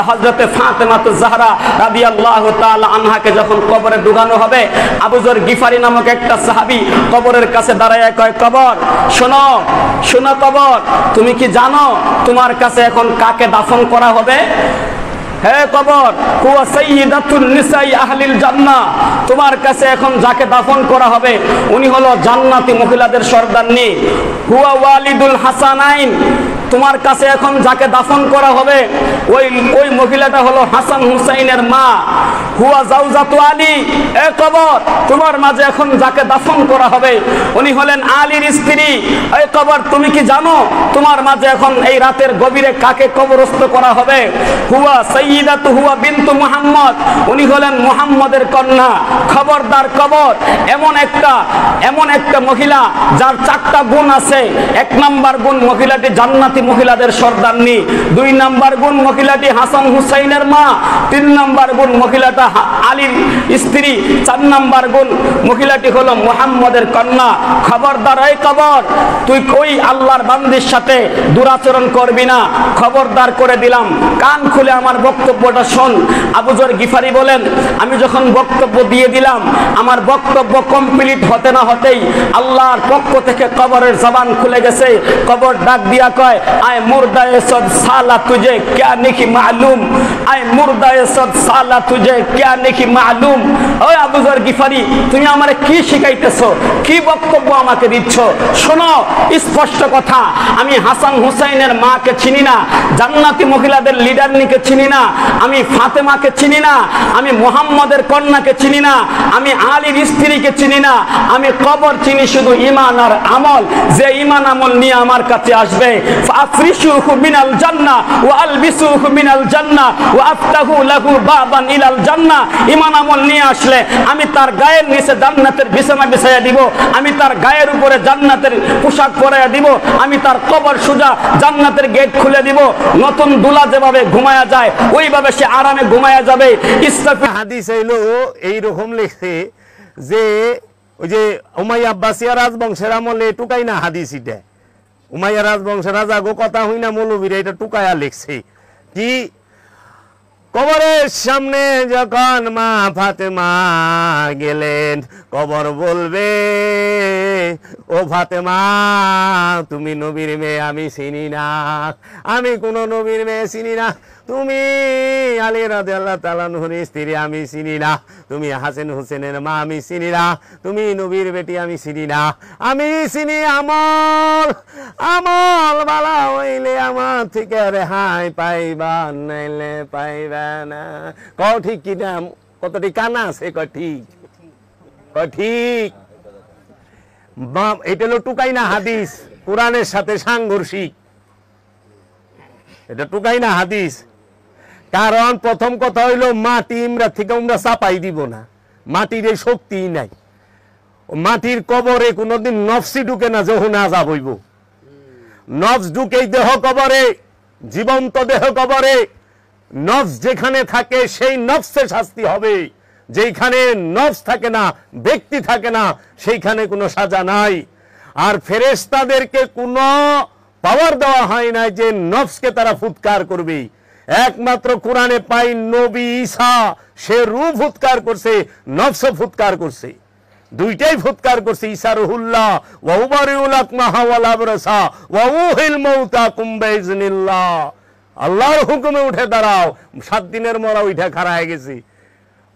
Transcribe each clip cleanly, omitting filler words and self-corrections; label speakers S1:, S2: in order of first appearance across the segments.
S1: হযরতে ফাতেমাতুজ জাহরা রাদিয়াল্লাহু তাআলা আনহাকে যখন কবরে ঢুকানো হবে, আবু যর গিফারি নামক একটা সাহাবী কবরের কাছে দাঁড়ায় কয়, কবর শোনো শোনো কবর, তুমি কি জানো তোমার কাছে এখন কাকে দাফন করা হবে? হে কবর, হুয়া সাইয়্যিদাতুন নিসাই আহলিল জান্নাহ, তোমার কাছে এখন যাকে দাফন করা হবে উনি হলো জান্নাতি মহিলাদের সর্দারনি। হুয়া ওয়ালিদুল হাসানাইন, তোমার কাছে এখন যাকে দাফন করা হবে ওই মহিলাটা হলো হাসান হুসাইনের মা। হুয়া জাওজাতু আলী, এ কবর, তোমার মাঝে এখন যাকে দাফন করা হবে উনি হলেন আলীর স্ত্রী। এই কবর, তুমি কি জানো তোমার মাঝে এখন এই রাতের গভীরে কাকে কবরস্থ করা হবে? হুয়া সাইয়্যিদাতু হুয়া বিনতু মুহাম্মদ, উনি হলেন মুহাম্মদের কন্যা। খবরদার কবর, এমন একটা মহিলা যার 4টা গুণ আছে। 1 নাম্বার গুণ, মহিলাটি জান্নাতি মহিলাদের সর্দারনি। 2 নাম্বার গুণ, মহিলাটি হাসান হুসাইনের মা। 3 নাম্বার গুণ, মহিলাটা আলীর স্ত্রী। 4 নাম্বার গুণ, মহিলাটি হলো মুহাম্মদের কন্যা। খবরদার এই কবর, তুই ওই আল্লাহর বান্দির সাথে দুরাচরণ করবি না, খবরদার করে দিলাম। কান খুলে আমার বক্তব্যটা শোন। আবু যর গিফারি বলেন, আমি যখন বক্তব্য দিয়ে দিলাম, আমার বক্তব্য কমপ্লিট হতে না হতেই আল্লাহর পক্ষ থেকে কবরের জবান খুলে গেছে। কবর ডাক দিয়া কয়, আয় মুর্দায়ে সদ সালা তুঝে ক্যা নেকি মালুম, আয় মুর্দায়ে সদ সালা তুঝে ক্যা নেকি মালুম। ওই আবু যর গিফারি, তুমি আমারে কি শিখাইতেছো, কি বক্তব্য আমাকে দিচ্ছ? শোনো, স্পষ্ট কথা, আমি হাসান হুসাইনের মাকে চিনি না, জান্নাতি মহিলাদের লিডারনিকে চিনি না, আমি ফাতেমাকে চিনি না, আমি মুহাম্মদের কন্যাকে চিনি না, আমি আলীর স্ত্রীকে চিনি না। আমি কবর চিনি শুধু ঈমান আর আমল। যে ঈমান আমল নিয়ে আমার কাছে আসবে, ফাফরিশুহু মিনাল জান্নাহ ওয়া আলবিসুহু মিনাল জান্নাহ ওয়া আফতাহু লাহু বাবান ইলাল জান্নাহ। ঈমান আমল নিয়ে আসলে আমি তার গায়ের নিচে জান্নাতের বিছানা বিছাইয়া দিব, আমি তার গায়ের উপরে জান্নাতের পোশাক পরাইয়া দিব, আমি তার কবর সোজা জান্নাতের গেট খুলে দিব। নতুন দুলা যেভাবে ঘুমায়া যায় ওইভাবে সে আরামে ঘুমায়া যাবে। ইসলামী
S2: হাদিস হইলো এইরকম লিখছে যে ওই যে উমাইয়া আব্বাসিয়া রাজবংশের আমলে টুকাই না হাদিস, এটা উমাইয়া রাজবংশের রাজা গো কথা হই না মৌলবীরা এটা টুকায়া লিখছে কি, কবরের সামনে যখন মা ফাতেমা গেলেন, কবর বলবে, ও ফাতেমা, তুমি নবীর মেয়ে আমি চিনি না, আমি কোন নবীর মেয়ে চিনি না, তুমি আলী রাদিয়াল্লাহু তাআলা আনহুর স্ত্রী আমি চিনি না, তুমি হাসান হোসেনের মা আমি চিনি না, তুমি নবীর বেটি আমি চিনি না, আমি চিনি আমল, আমল বালা হইলে আমার থেকে রেহাই পাইবা, নাইলে পাইবা না। কও ঠিক কিনা? কতটি কানা আছে? কয় ঠিক, কয় ঠিক। এটা হলো টুকাই না হাদিস, কোরআনের সাথে সাংঘর্ষিক, এটা টুকাই না হাদিস। কারণ প্রথম কথা হইলো মাটি ইমরা থেকে আমরা চাপাই দিব না, মাটির এই শক্তি নাই। মাটির কবরে কোনদিন নফসি ঢুকে না, যখন আযাব হইব নফস ঢুকেই দেহ কবরে, জীবন্ত দেহ কবরে। নফস যেখানে থাকে সেই নফসে শাস্তি হবে, যেখানে নফস থাকে না, ব্যক্তি থাকে না, সেইখানে কোনো সাজা নাই। আর ফেরেশতাদেরকে কোনো পাওয়ার দেওয়া হয় না যে নফসকে তারা ফুৎকার করবে। একমাত্র কোরআনে পাই নবী ঈসা, সে রূহ ফুৎকার করছে, নফস ফুৎকার করছে, দুইটাই ফুৎকার করছে। ঈসা রুহুল্লাহ ওয়া উবারিউল আকমাহা ওয়াল আবরাসা ওয়া উহিল মাউতা কুম বিইজনিল্লাহ। আল্লাহর হুকুমে উঠে দাঁড়াও। 7 দিনের মরা উঠে খাড়া হয়ে গেছে।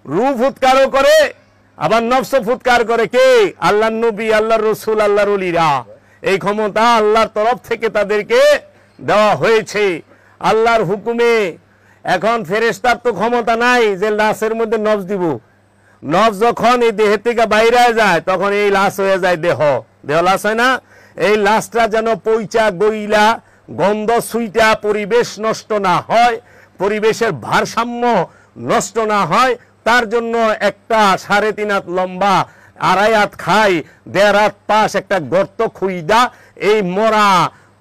S2: রূহ ফুৎকারও করে, আবার নফস ফুৎকার করে কে? আল্লাহর নবী, আল্লাহর রাসূল, আল্লাহর ওলিরা। এই ক্ষমতা আল্লাহর তরফ থেকে তাদেরকে দেওয়া হয়েছে আল্লাহর হুকুমে। এখন ফেরেশতার তো ক্ষমতা নাই যে লাশের মধ্যে নফস দিব। নফস যখন এই দেহ থেকে বাইরে যায় তখন এই লাশ হয়ে যায় দেহ, দেহ লাশ হয় না। এই লাশটা যেন পইচা গইলা গন্ধ সুইটা পরিবেশ নষ্ট না হয়, পরিবেশের ভারসাম্য নষ্ট না হয়, তার জন্য একটা 3.5 হাত লম্বা, 2.5 হাত খাই, 1.5 হাত পাশ একটা গর্ত খুইদা এই মরা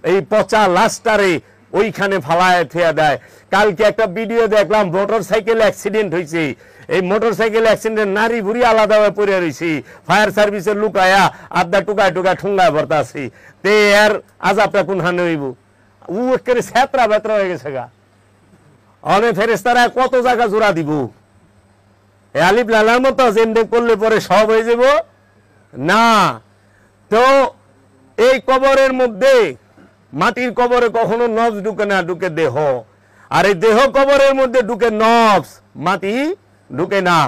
S2: এই পচা লাশটারে ওইখানে ফালায় থিয়া দেয়। কালকে একটা ভিডিও দেখলাম, মোটরসাইকেল অ্যাক্সিডেন্ট হয়েছে। এই মোটরসাইকেল অ্যাক্সিডেন্ট নারী বুড়ি আলাদা হয়ে পড়ে রয়েছে, ফায়ার সার্ভিসের লুকায়া আড্ডা টুকায় টুকায় ঠুঙ্গায় ভরতা আছে। তে এর আজাবটা কোন হানে হইব? ও একেবারে ছ্যাতরা বেতরা হয়ে গেছে গা। অনেক ফেরেশতারা কত জায়গা জোড়া দিব, আলিফ লালার মতো জেন্ডে করলে পরে সব হয়ে যাব না। তো এই কবরের মধ্যে, মাটির কবরে কখনো নফস ঢুকে না, ঢুকে দেহ। আর এই দেহ কবরের মধ্যে ঢুকে নফস, মাটি ঢুকে না।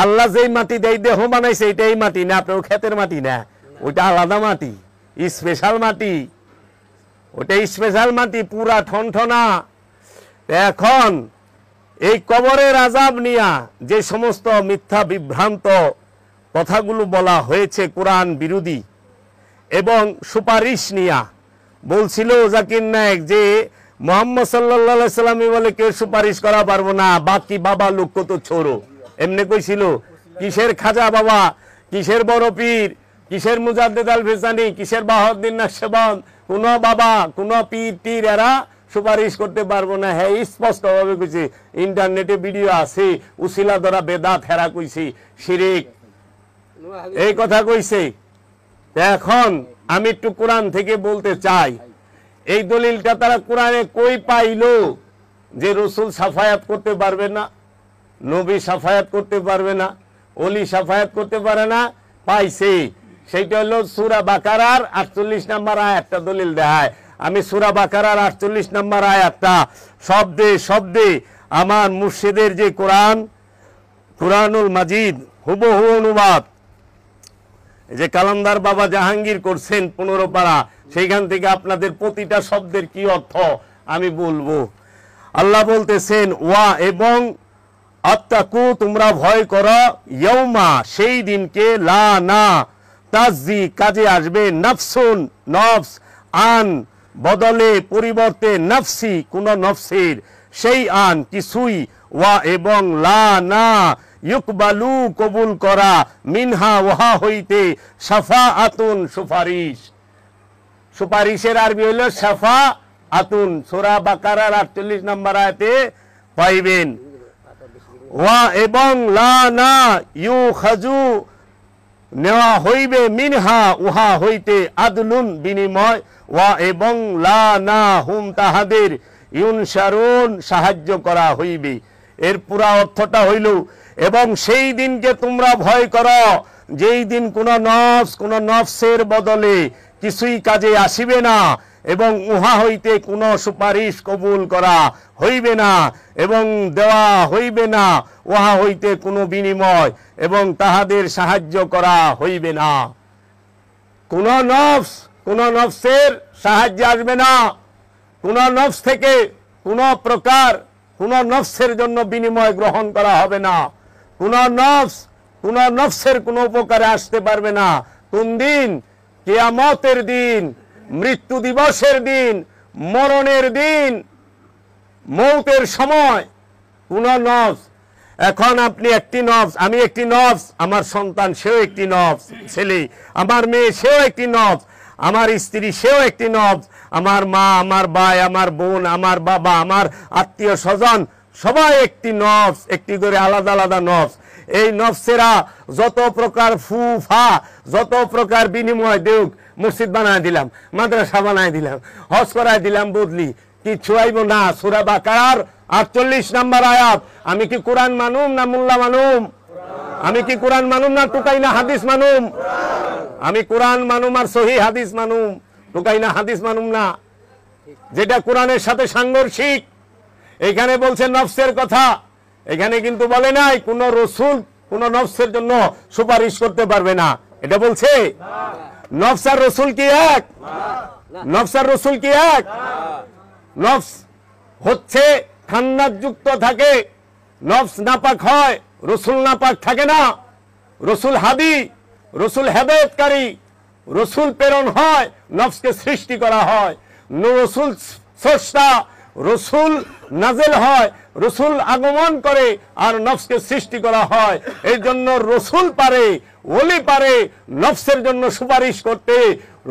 S2: আল্লাহ যেই মাটি দেয় দেহ বানাইছে এটাই মাটি না, আপনার ক্ষেতের মাটি না, ওইটা আলাদা মাটি, স্পেশাল মাটি, ওটা স্পেশাল মাটি, পুরা ঠনঠনা। এখন এই কবরের আযাব নিয়া যে সমস্ত মিথ্যা বিভ্রান্ত কথাগুলো বলা হয়েছে কোরআন বিরোধী এবং সুপারিশ নিয়া, বলছিল জাকির নায়েক যে মোহাম্মদ সাল্লাল্লাহু আলাইহি সাল্লামই বলে কেউ সুপারিশ করা পারবো না, বাকি বাবা লোক কত ছোড়ো, এমনি কইছিল। কিসের খাজা বাবা, কিসের বড় পীর, কিসের মুজাদ্দিদ আল ফিসানি, কিসের বাহাউদ্দিন নাকশবন্দ, কোন বাবা কোন পীর টির এরা সুপারিশ করতে পারবো না। হ্যাঁ, স্পষ্ট ভাবে কইছে, ইন্টারনেটে ভিডিও আছে, উসিলা ধরা বেদাত হেরা কইছি, শিরিক, এই কথা কইছে। এখন আমি একটু কোরআন থেকে বলতে চাই, এই দলিলটা তারা কোরআনে কই পাইলো যে রসুল সাফায়াত করতে পারবে না, নবী সাফায়াত করতে পারবে না, ওলি সাফায়াত করতে পারে না? পাইছে, সেইটা হলো সূরা বাকারার 48 নম্বর আয়াতটা দলিল দেখায়। আমি সূরা বাকারার 48 নম্বর আয়াতটা শব্দে শব্দে আমার মুর্শিদের যে কোরআন, কুরআনুল মাজিদ হুবহু অনুবাদ, এই যে কালান্দার বাবা জাহাঙ্গীর করছেন 15 পারা, সেইখান থেকে আপনাদের প্রতিটা শব্দের কি অর্থ আমি বলবো। আল্লাহ বলতেছেন, ওয়া এবং আত্তাকু তোমরা ভয় করো, ইয়াউমা সেই দিনকে, লা না তাজি কাজে আসবে, নাফসুন নফস, আন বদলে পরিবর্তে, নাফসি কোন নফসের, সেই আন কিছুই, ওয়া এবং লা না ইউকবালু কবুল করা, মিনহা ওহা হইতে, শাফাআতুন সুপারিশ। সুপারিশের আরবি হলো শাফা আতুন, সূরা বাকারার 48 নম্বর আয়াতে পাইবেন। ওয়া এবং লা না ইউখাজু নেওয়া হইবে, মিনহা উহা হইতে, আদলুন বিনিময়, ওয়া এবং লা না হুম তাহাদের, ইউনসারুন সাহায্য করা হইবে। এর পুরা অর্থটা হইল, এবং সেই দিনকে তোমরা ভয় করো যেই দিন কোন নফস কোন নফসের বদলে কিছুই কাজে আসিবে না, এবং উহা হইতে কোনো সুপারিশ কবুল করা হইবে না, এবং দেওয়া হইবে না উহা হইতে কোনো বিনিময়, এবং তাহাদের সাহায্য করা হইবে না। কোন নফস কোন নফসের সাহায্য আসবে না, কোন নফস থেকে কোন প্রকার কোন নফসের জন্য বিনিময় গ্রহণ করা হবে না, কোন নফসের কোন উপকারে আসতে পারবে না। কোন দিন? কিয়ামতের দিন, মৃত্যু দিবসের দিন, মরণের দিন, মৌতের সময় কোন নফস। এখন আপনি একটি নফস, আমি একটি নফস, আমার সন্তান সেও একটি নফস, ছেলে আমার মেয়ে সেও একটি নফস, আমার স্ত্রী সেও একটি নফস, আমার মা, আমার ভাই, আমার বোন, আমার বাবা, আমার আত্মীয় স্বজন সবাই একটি নফস, একটি করে আলাদা আলাদা নফস। এই নফসেরা যত প্রকার ফুফা, যত প্রকার বিনিময় দেউক, মসজিদ বানায় দিলাম, মাদ্রাসা বানায় দিলাম, হজ করায় দিলাম, বদলি কিচ্ছু আইব না। সূরা বাকারার 48 নম্বর আয়াত। আমি কি কোরআন মানুম না মোল্লা মানুম? আমি কি কোরআন মানুম না টুকাই না হাদিস মানুম? আমি কোরআন মানুম আর সহি হাদিস মানুম, টুকাই না হাদিস মানুম না, যেটা কোরআনের সাথে সাংঘর্ষিক। এখানে বলছে নফসের কথা, এখানে কিন্তু বলে নাই কোন রসুল কোন নফসের জন্য সুপারিশ করতে পারবে না, এটা বলছে। নফস আর রসুল কি এক? নফস আর রসুল কি এক? নফস হচ্ছে খান্নাযুক্ত থাকে, নফস নাপাক হয়, রসুল নাপাক থাকে না। রসুল হাদি, রসুল হেদায়েতকারী, রসুল প্রেরণ হয়, নফসকে সৃষ্টি করা হয়। রসুল স্রষ্টা, রসুল নাজেল হয়, রসুল আগমন করে, আর নফসকে সৃষ্টি করা হয়। এই জন্য রসুল পারে, ওলি পারে নফসের জন্য সুপারিশ করতে,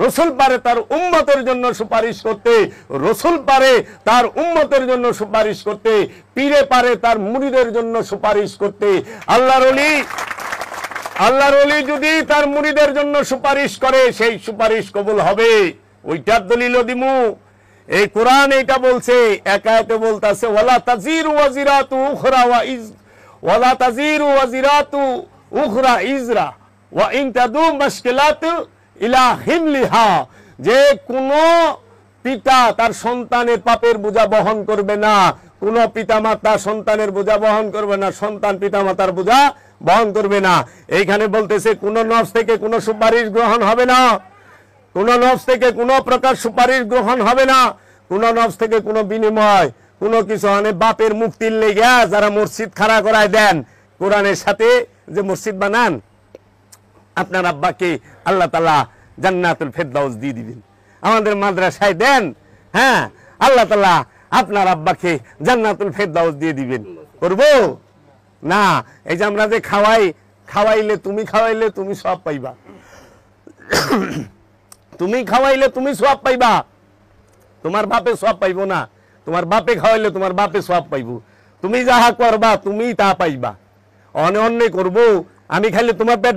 S2: রসুল পারে তার উম্মতের জন্য সুপারিশ করতে, রসুল পারে তার উম্মতের জন্য সুপারিশ করতে, পীরে পারে তার মুরিদের জন্য সুপারিশ করতে। আল্লাহর ওলি যদি তার মুরিদের জন্য সুপারিশ করে, সেই সুপারিশ কবুল হবে। ওইটার দলিল দিমু। এই কোরআন এটা বলছে, এক আয়াতে বলতাছে ওয়ালা তাজিরু ওয়াজিরাতু উখরা ওয়ালা তাজিরু ওয়াজিরাতু উখরা ইজরা ওয়া ইন তাদু মুশকিলাতু ইলা হিমলিহা, যে কোন পিতা তার সন্তানের পাপের বোঝা বহন করবে না, কোন পিতামাতা সন্তানের বোঝা বহন করবে না, সন্তান পিতামাতার বোঝা বহন করবে না। এইখানে বলতেছে কোন নফস থেকে কোন সুপারিশ গ্রহণ হবে না, কোন নফস থেকে কোন প্রকার সুপারিশ গ্রহণ হবে না, কোন নফস থেকে কোন বিনিময় কোন কিছু মানে বাপের মুক্তির লেগে যারা মসজিদ খাড়া করায় দেন কোরআনের সাথে, যে মসজিদ বানান আপনার আব্বাকে আল্লাহ তাআলা জান্নাতুল ফেরদাউস দিয়ে দিবেন, আমাদের মাদ্রাসায় দেন, হ্যাঁ আল্লাহ তাআলা আপনার আব্বাকে জান্নাতুল ফেরদাউস দিয়ে দিবেন, করব না? এই যে আমরা যে খাওয়াইলে তুমি সব পাইবা, তুমি খাওয়াইলে তুমি সব পাইবা, তোমার বাপে সব পাইবো না, তোমার বাপে খাওয়াইলে তোমার বাপে সব পাইব, তুমি যাহা করবা তুমি তা পাইবা। অন্য করব, আমি খাইলে তোমার পেট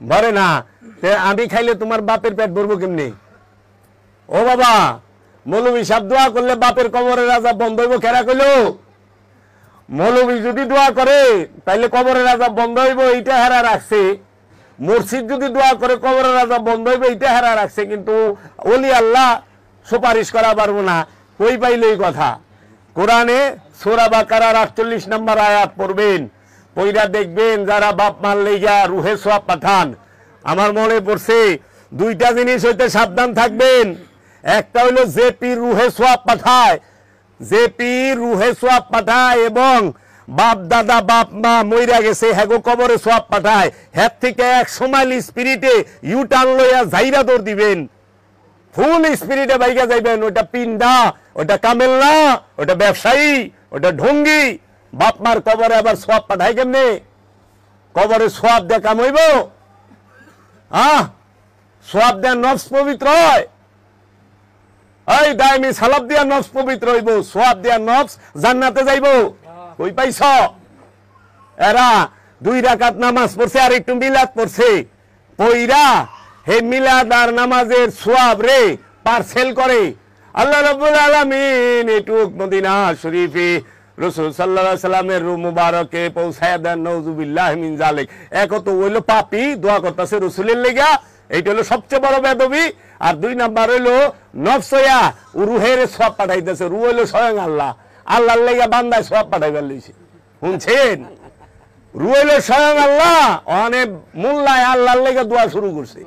S2: ভরে না, আমি খাইলে তোমার বাপের পেট ভরবো কেমনি? ও বাবা, মৌলবী সাহেব দোয়া করলে বাপের কবরের রাজা বন্ধ হইব, কেরা কইল? মৌলবী যদি দোয়া করে তাইলে কবরের রাজা বন্ধ হইব, এইটা হেরা রাখছে। মসজিদ যদি দোয়া করে কবরের রাজা বন্ধ হইব, এইটা হেরা রাখছে। কিন্তু ওলি আল্লাহ সুপারিশ করা পারবো না, কই পাইল এই কথা? কোরআনে সূরা বাকারার 48 নম্বর আয়াত পড়বেন, পইরা দেখবেন যারা বাপ মার লেগা রুহে সওয়াব পাঠান। আমার মনে পড়ছে দুইটা জিনিস হইতে সাবধান থাকবেন। একটা হইল জেপি রুহে সওয়াব পাঠায়, জেপি রুহে সওয়াব পাঠায়, এবং বাপ দাদা বাপ মা মইরা গেছে হেগো কবরে সওয়াব পাঠায়। হ্যার থেকে 100 মাইল স্পিরিটে ইউটার্ন লইয়া যাইরা দৌড় দিবেন, ফুল স্পিরিটে বাইকা যাইবেন। ওটা পিন্ডা, ওটা কামেল না, ওটা ব্যবসায়ী, ওটা ঢঙ্গি। বাপ মার কবরে আবার সওয়াব পাঠায় কেমনে? কবরে সওয়াব দিয়ে কাম হইব? সওয়াব দেয়া নফস পবিত্র হয়? এই দাইমি সালাত দিয়া নফস পবিত্র হইব, সওয়াব দিয়া নফস জান্নাতে যাইব। কই পাইছ? এরা 2 রাকাত নামাজ পড়ছে আর একটু মিলাদ পড়ছে, পইরা হে মিলাদ আর নামাজের সওয়াব রে পার্সেল করে। আল্লাহ রাব্বুল আলামিন এটুক মদিনা শরীফে রাসূল সাল্লাল্লাহু আলাইহি সাল্লামের রূহ মুবারকে পৌঁছায়া দেন। নাউযুবিল্লাহি মিন যালিক। এক তো হইল পাপী দোয়া করতেছে রাসূলের লাগা, এইটা হলো সবচেয়ে বড় বেদবি। আর 2 নাম্বার হইলো নফসয়া রুহের সওয়াব পাঠাইতেছে। রুহ হইলো স্বয়ং আল্লাহ, আল্লাহর লাগা বান্দায় সওয়াব পাঠাইবার লইছে। শুনছেন? রুহ হইলো স্বয়ং আল্লাহ, অনেক মোল্লায় আল্লাহর লাগা দোয়া শুরু করছে।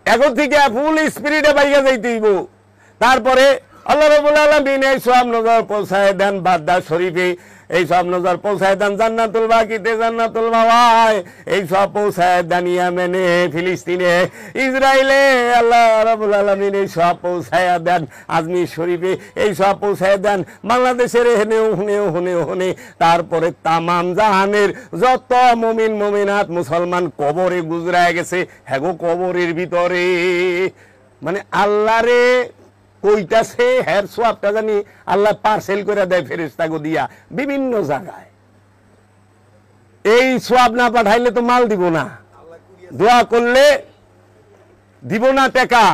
S2: এখন থেকে ফুল স্পিরিটে বাইয়া যাইতে হইব। তারপরে আল্লাহ রাব্বুল আলামিন এই সওয়াব নজর পৌঁছায় দেন বাদদার শরীফে, এই সব নজর পৌঁছায় দেন জান্নাতুল বাকিতে, জান্নাতুল মাওয়ায়, এই সব পৌঁছায় দেন ইয়েমেনে, ফিলিস্তিনে, ইসরায়েলে। আল্লাহ রাব্বুল আলামিন এই সব পৌঁছায় দেন আজমির শরীফে, এই সব পৌঁছায় দেন বাংলাদেশের হুনে। তারপরে তামাম জাহানের যত মুমিন মুমিনাত মুসলমান কবরে গুজরায় গেছে, হ্যাগো কবরের ভিতরে মানে আল্লাহরে কইতাছে হের সওয়াবটা জানি আল্লাহ পার্সেল করে দেয় ফেরেশতাগো দিয়া বিভিন্ন জায়গায়। এই সওয়াব না পাঠাইলে তো মাল দিব না, দোয়া করলে দিব না টাকা।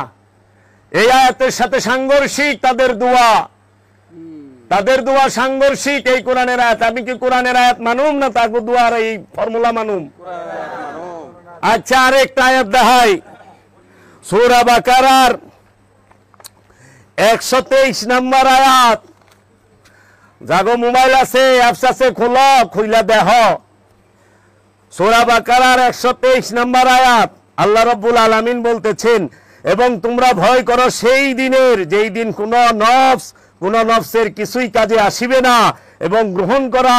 S2: এই আয়াতের সাথে সাংঘর্ষিক তাদের দোয়া সাংঘর্ষিক এই কোরআনের আয়াত। আমি কি কোরআনের আয়াত মানুম না তারপর দোয়ার এই ফর্মুলা মানুম? আচ্ছা, আরেকটা আয়াত দেখাই, সূরা বাকারার 123 নম্বর আয়াত। যাগো মোবাইল আছে, অ্যাপস আছে, খুইলা দেখ। সূরা বাকারার 123 নম্বর আয়াত। আল্লাহ রাব্বুল আলামিন বলতেছেন, এবং তোমরা ভয় করো সেই দিনের, যেই দিন কোন নফসের কিছুই কাজে আসিবে না, এবং গ্রহণ করা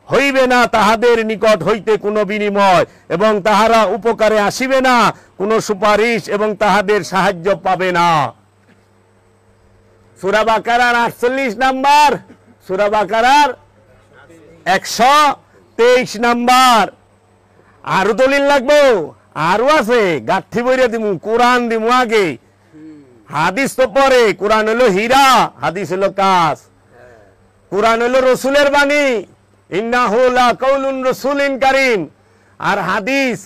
S2: হইবে না তাহাদের নিকট হইতে কোনো বিনিময়, এবং তাহারা উপকারে আসিবে না কোনো সুপারিশ, এবং তাহাদের সাহায্য পাবে না। সূরা বাকারার 48 নাম্বার, সূরা বাকারার 123 নাম্বার। আরো দলিল লাগবো? আরো আছে, গাঠি বইরে দিমু, কোরআন দিমু আগে, হাদিস তো পরে। কোরআন হলো হীরা, হাদিস হলো কাঁচ। কোরআন হলো রসুলের বাণী, ইন্নাহু লাকাউলুন রাসূলিন কারীম। আর হাদিস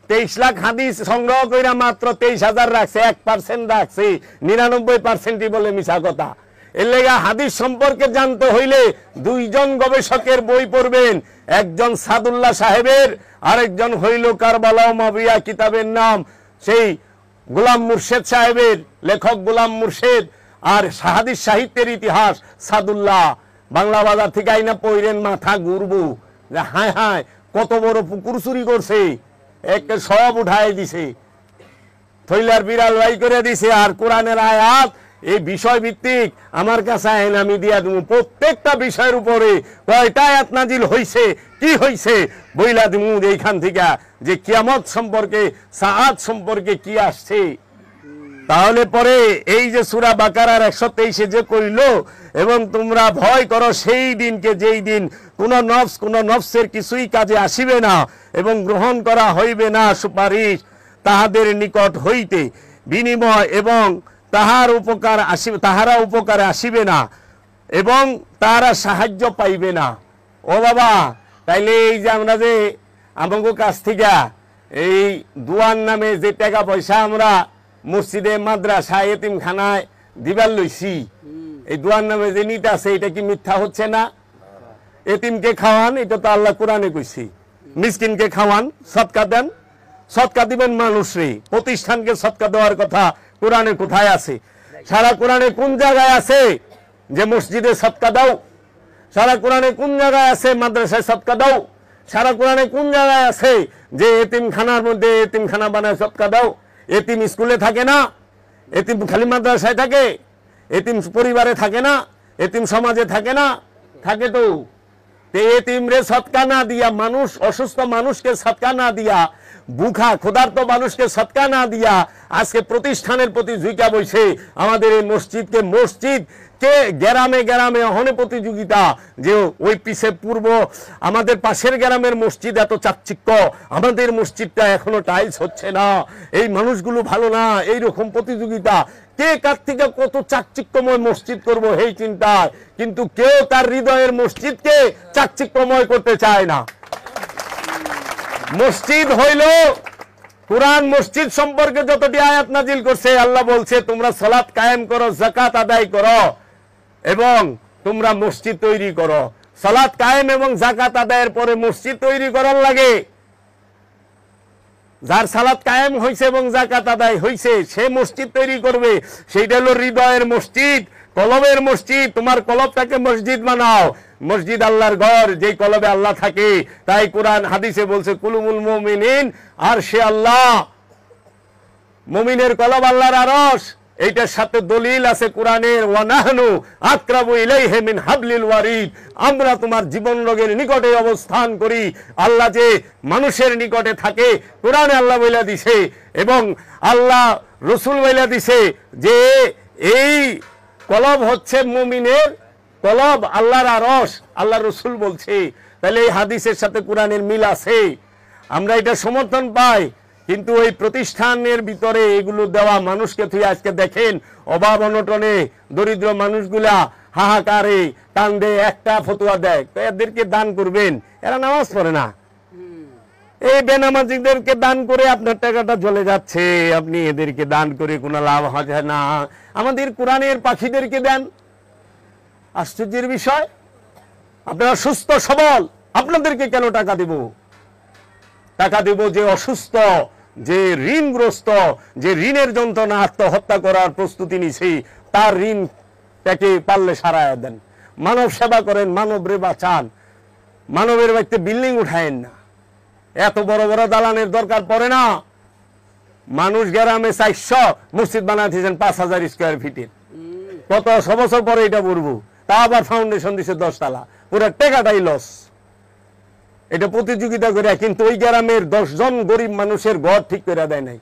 S2: 23 লাখ হাদিস সংগ্রহ কইরা মাত্র 23,000 রাখছে, 1% রাখছে, 99% বলে মিছা কথা। এর লেগা হাদিস সম্পর্কে জানতে হইলে দুইজন গবেষকের বই পড়বেন, একজন সাদুল্লাহ সাহেবের, আরেকজন হইল কারবালা ও মাবিয়া কিতাবের নাম সেই গোলাম মুর্শেদ সাহেবের, লেখক গোলাম মুর্শেদ, আর হাদিস সাহিত্যের ইতিহাস সাদুল্লাহ। বাংলা বাজার থেকে আইনা পড়েন, মাথা ঘুরবো যে হায় হায় কত বড় পুকুর চুরি করছে, একটা সব উঠাই দিছে, থইলার বিড়াল ভাই করে দিছে। আর কোরআনের আয়াত এই বিষয় ভিত্তিক আমার কাছে আইন, আমি দিয়া দেবো প্রত্যেকটা বিষয়ের উপরে কয়টা আয়াত নাজিল হইছে, কি হইছে বইলা দেবো এইখান থেকে, যে কিয়ামত সম্পর্কে, সাআত সম্পর্কে কি আসছে। তাহলে পরে এই যে সূরা বাকারার 123 যে কইল, এবং তোমরা ভয় করো সেই দিনকে যেই দিন কোন নফসের কিছুই কাজে আসিবে না, এবং গ্রহণ করা হইবে না সুপারিশ তাহাদের নিকট হইতে বিনিময়, এবং তাহারা উপকারে আসিবে না, এবং তাহারা সাহায্য পাইবে না। ও বাবা, তাইলে এই যে আমরা যে আমাকে কাছ থেকে এই দুয়ার নামে যে টাকা পয়সা আমরা মসজিদে, মাদ্রাসা, এতিমখানায় দিবার লইছি, এই দুয়ার নামে যে নিতে আছে, এটা কি মিথ্যা হচ্ছে না? এতিমকে খাওয়ান, এটা তো আল্লাহ কোরআনে কইছি। মিসকিনকে খাওয়ান, সদকা দেন, সদকা দিবেন মানুষরে। প্রতিষ্ঠানকে সদকা দেওয়ার কথা কোরআনে কোথায় আছে? সারা কোরআনে কোন জায়গায় আছে যে মসজিদে সদকা দাও? সারা কোরআনে কোন জায়গায় আছে মাদ্রাসায় সদকা দাও? সারা কোরআনে কোন জায়গায় আছে যে এতিমখানার মধ্যে এতিমখানা বানায় সদকা দাও? এতিম স্কুলে থাকে না, এতিম খালি মাদ্রাসায় থাকে, এতিম পরিবারে থাকে না, এতিম সমাজে থাকে না, থাকে তো। এতিম রে সদকা না দিয়া, মানুষ অসুস্থ মানুষকে সদকা না দিয়া, বুখা ক্ষুধার্ত মানুষকে সদকা না দিয়া আজকে প্রতিষ্ঠানের প্রতি ঝুঁকা বইছে। আমাদের এই মসজিদকে, মসজিদ কে গ্রামে গ্রামে অহনে প্রতিযোগিতা, যে ওই পিছে পূর্ব আমাদের পাশের গ্রামের মসজিদ এত চাকচিক্য, আমাদের মসজিদটা এখনো টাইলস হচ্ছে না, এই মানুষগুলো ভালো না, এইরকম প্রতিযোগিতা। কে কার থেকে কত চাকচিক্যময় মসজিদ করব এই চিন্তায়, কিন্তু কেউ তার হৃদয়ের মসজিদকে চাকচিক্যময় করতে চায় না। মসজিদ হইল কুরআন মসজিদ সম্পর্কে যতটি আয়াত নাজিল করছে, আল্লাহ বলছে তোমরা সালাত কায়েম করো, যাকাত আদায় করো, এবং তোমরা মসজিদ তৈরি করো। সালাত কায়েম এবং যাকাত আদায়ের পরে মসজিদ তৈরি করার লাগে। যার সালাত কায়েম হইছে এবং যাকাত আদায় হইছে, সে মসজিদ তৈরি করবে। সেইটা হলো হৃদয়ের মসজিদ, কলবের মসজিদ। তোমার কলবটাকে মসজিদ বানাও। মসজিদ আল্লাহর ঘর, যেই কলবে আল্লাহ থাকে। তাই কোরআন হাদিসে বলছে কুলুবুল মুমিনিন আর সে আল্লাহ, মুমিনের কলব আল্লাহর আরশ। এইটার সাথে দলিল আছে কোরআনের, ওয়ানাহনু আকরাবু ইলাইহি মিন হাবলিল ওয়ারিদ। আমরা তোমার জীবন রোগের নিকটে অবস্থান করি। আল্লাহ যে মানুষের নিকটে থাকে, কোরআনে আল্লাহ বইলা দিছে, এবং আল্লাহ রসুল বইলা দিছে যে এই কলব হচ্ছে মুমিনের কলব, আল্লাহর আরশ, আল্লাহ রসুল বলছে। তাহলে এই হাদিসের সাথে কোরআনের মিল আছে, আমরা এটা সমর্থন পাই। কিন্তু ওই প্রতিষ্ঠানের ভিতরে এগুলো দেওয়া মানুষকে তুই আজকে দেখেন অভাব অনটনে দরিদ্র মানুষগুলা হাহাকারে কান্দে, একটা ফতুয়া দেয়, এদেরকে দান করবেন, এরা নামাজ পড়ে না। এই বেনামাজিদেরকে দান করে আপনার টাকাটা চলে যাচ্ছে, আপনি এদেরকে দান করে কোনো লাভ হয় না। আমাদের কোরআনের পাখিদেরকে দেন। আশ্চর্যের বিষয়, আপনারা সুস্থ সবল, আপনাদেরকে কেন টাকা দেব? টাকা দেব যে অসুস্থ, যে ঋণগ্রস্ত, যে ঋণের যন্ত্রণা আত্মহত্যা করার প্রস্তুতি নিছে, তার ঋণটাকে পারলে সারায় দেন। মানব সেবা করেন, মানবরে বাঁচান। মানবের বাড়িতে বিল্ডিং উঠায়েন না, এত বড় বড় দালানের দরকার পড়ে না। মানুষ গ্রামে 400 মসজিদ বানাতেছেন 5000 স্কোয়ার ফিটের। কত বছর পরে এটা বলবো, তা আবার ফাউন্ডেশন দিছে 10 তলা, পুরো টাকাটাই লস। এটা প্রতিযোগিতা করে, কিন্তু ওই গ্রামের 10 জন গরিব মানুষের ঘর ঠিক করে দেয় নাই,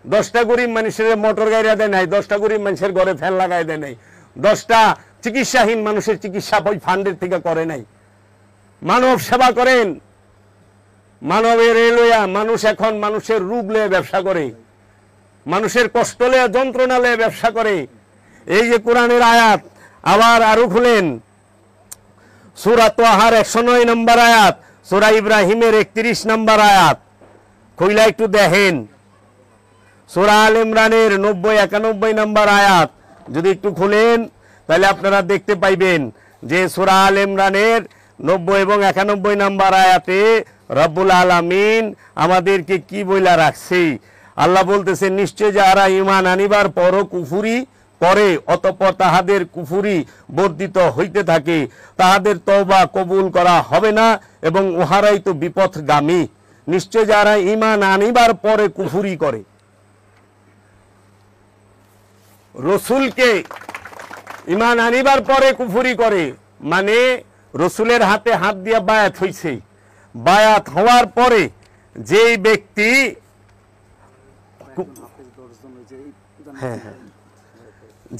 S2: 10টা গরিব মানুষের মোটর গাড়ি দেয় নাই, 10টা গরিব মানুষের ঘরে ফ্যান লাগাই দেয় নাই, 10টা চিকিৎসাহীন মানুষের চিকিৎসা ওই ফান্ডের থেকে করে নাই। মানব সেবা করেন, মানবের লইয়া মানুষ এখন মানুষের রোগ লয়ে ব্যবসা করে, মানুষের কষ্ট লয়ে যন্ত্রণা লয়ে ব্যবসা করে। এই যে কোরআনের আয়াত আবার আরো খুলেন, সূরা তাহার 109 নম্বর আয়াত, সূরা ইব্রাহিমের 31 নম্বর আয়াত। খুইলা একটু দেখেন সূরা আল ইমরানের 90-91 নম্বর আয়াত যদি একটু খুলেন তাহলে আপনারা দেখতে পাইবেন যে সূরা আল ইমরানের 90 এবং 91 নম্বর আয়াতে রব্বুল আলামিন আমাদেরকে কি বইলা রাখছে। আল্লাহ বলতেছে, নিশ্চয় যারা ঈমান আনিবার পরও কুফরি করে অতঃপর তাহাদের কুফরি বর্ধিত হইতে থাকে, তাহাদের তওবা কবুল করা হবে না এবং উহারাই তো বিপথগামী। নিশ্চয় যারা ঈমান আনিবার পরে কুফরি করে, রসুলকে ঈমান আনিবার পরে কুফরি করে মানে রসুলের হাতে হাত দিয়া বায়াত হইছে, বায়াত হওয়ার পরে যেই ব্যক্তি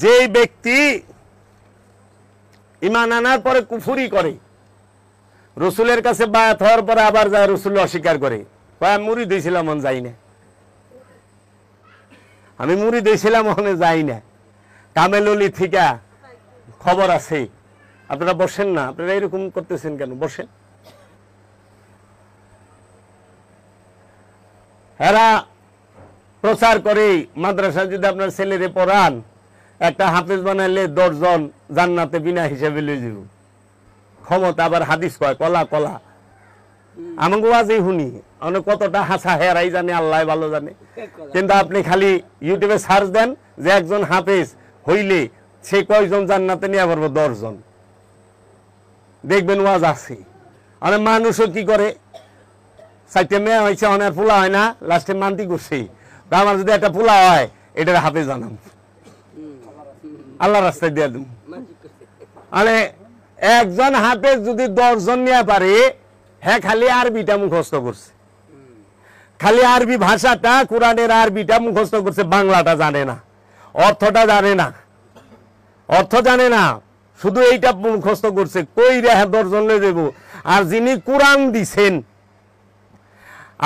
S2: যেই ব্যক্তি ঈমান আনার পরে কুফরি করে, রসুলের কাছে বায়াত হওয়ার পরে আবার যায় রসুল অস্বীকার করে, আমি মুরিদ হইছিলাম মন যাই না, আমি মুরিদ হইছিলাম ওখানে যাই না, কামেললি থেকে খবর আছে। আপনারা বসেন না, আপনারা এরকম করতেছেন কেন? বসেন। এরা প্রচার করে মাদ্রাসা যদি আপনার ছেলেরে পড়ান, একটা হাফেজ বানাইলে 10 জন জান্নাতে বিনা হিসাবে লই যাব ক্ষমতা। আবার হাদিস কয় কলা কলা, আমাকে আজই শুনি অনেক কতটা হাসা হেরাই জানে, আল্লাহ ভালো জানে। কিন্তু আপনি খালি ইউটিউবে সার্চ দেন যে একজন হাফেজ হইলে সে কয়জন জান্নাতে নিয়ে পারবো, 10 জন দেখবেন ওয়াজ আছে। অনেক মানুষও কি করে, 4টে মেয়ে হয়েছে অনেক পোলা হয় না, লাস্টে মান্তি করছে, আমার যদি একটা পোলা হয় এটার হাফেজ জানাম, আল্লাহ রাস্তায় দিয়ে দেব। মানে একজন হাফেজ যদি 10 জন নিয়ে পারে, হ্যাঁ খালি আরবিটা মুখস্থ করছে, খালি আরবি ভাষাটা কোরআনের আরবিটা মুখস্থ করছে, বাংলাটা জানে না, অর্থটা জানে না, অর্থ জানে না, শুধু এইটা মুখস্থ করছে। কই রে 10 জন লয়ে দেব। আর যিনি কোরআন দিছেন,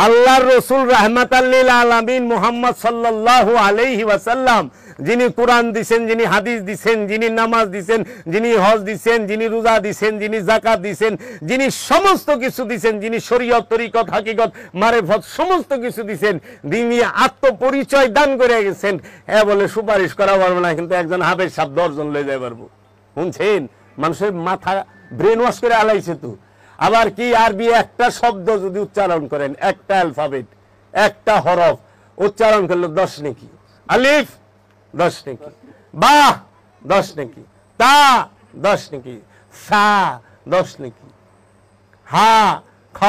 S2: আল্লাহর রসুল রাহমাতাল লিল আলামিন মুহাম্মদ সাল্লাল্লাহু আলাইহি ওয়াসাল্লাম, যিনি কোরআন দিছেন, যিনি হাদিস দিছেন, যিনি নামাজ দিছেন, যিনি হজ দিছেন, যিনি রোজা দিছেন, যিনি যাকাত দিছেন, যিনি সমস্ত কিছু দিছেন, যিনি শরীয়ত তরিকত হাকিকত মারেফত সমস্ত কিছু দিছেন, যিনি আত্মপরিচয় দান করে গেছেন, হ্যাঁ বলে সুপারিশ করা পারবে না, কিন্তু একজন হাফেজ সাহেব 10 জন লয়ে যাই পারবো। শুনছেন? মানুষের মাথা ব্রেন ওয়াশ করে আলাইছে তো। আবার কি আরবি একটা শব্দ যদি উচ্চারণ করেন, একটা অ্যালফাবেট, একটা হরফ উচ্চারণ করলে 10 নেকি, আলিফ 10 নেকি, বা 10 নেকি, তা 10 নেকি, সা 10 নেকি, হা খ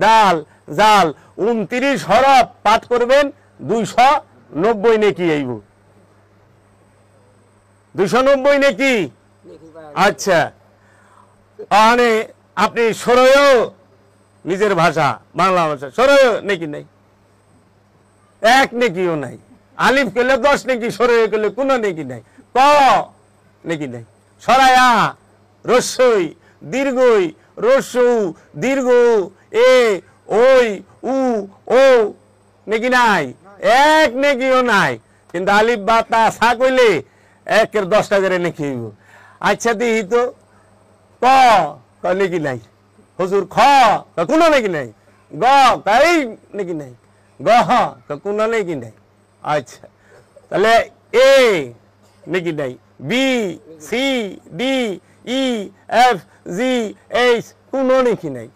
S2: দাল জাল 29 হরফ পাঠ করবেন, 290 নেকি আইব, 290 নেকি। আচ্ছা, মানে আপনি সরয় নিজের ভাষা বাংলা ভাষা সরয় নেকি নাই, 1 নেকিও নাই। আলিফ করলে 10 নেকি, সরয় করলে কোনো নেকি নাই, ক নেকি নাই, সরায়া রস্যই দীর্ঘই রস্যু দীর্ঘ এ ওই উ ও নেকি নাই, 1 নেকিও নাই। কিন্তু আলিফ বা তা সা কইলে 1-এর 10টা করে নেকি হইব। আচ্ছা দিই তো ক নেকি নাই, হুজুর খ কোনো নাকি নাই, গ তাই নাকি নাই, গ কোনো নাকি নাই। আচ্ছা তাহলে এ নাকি নাই, B C D E F G H কোনো নাকি নাই।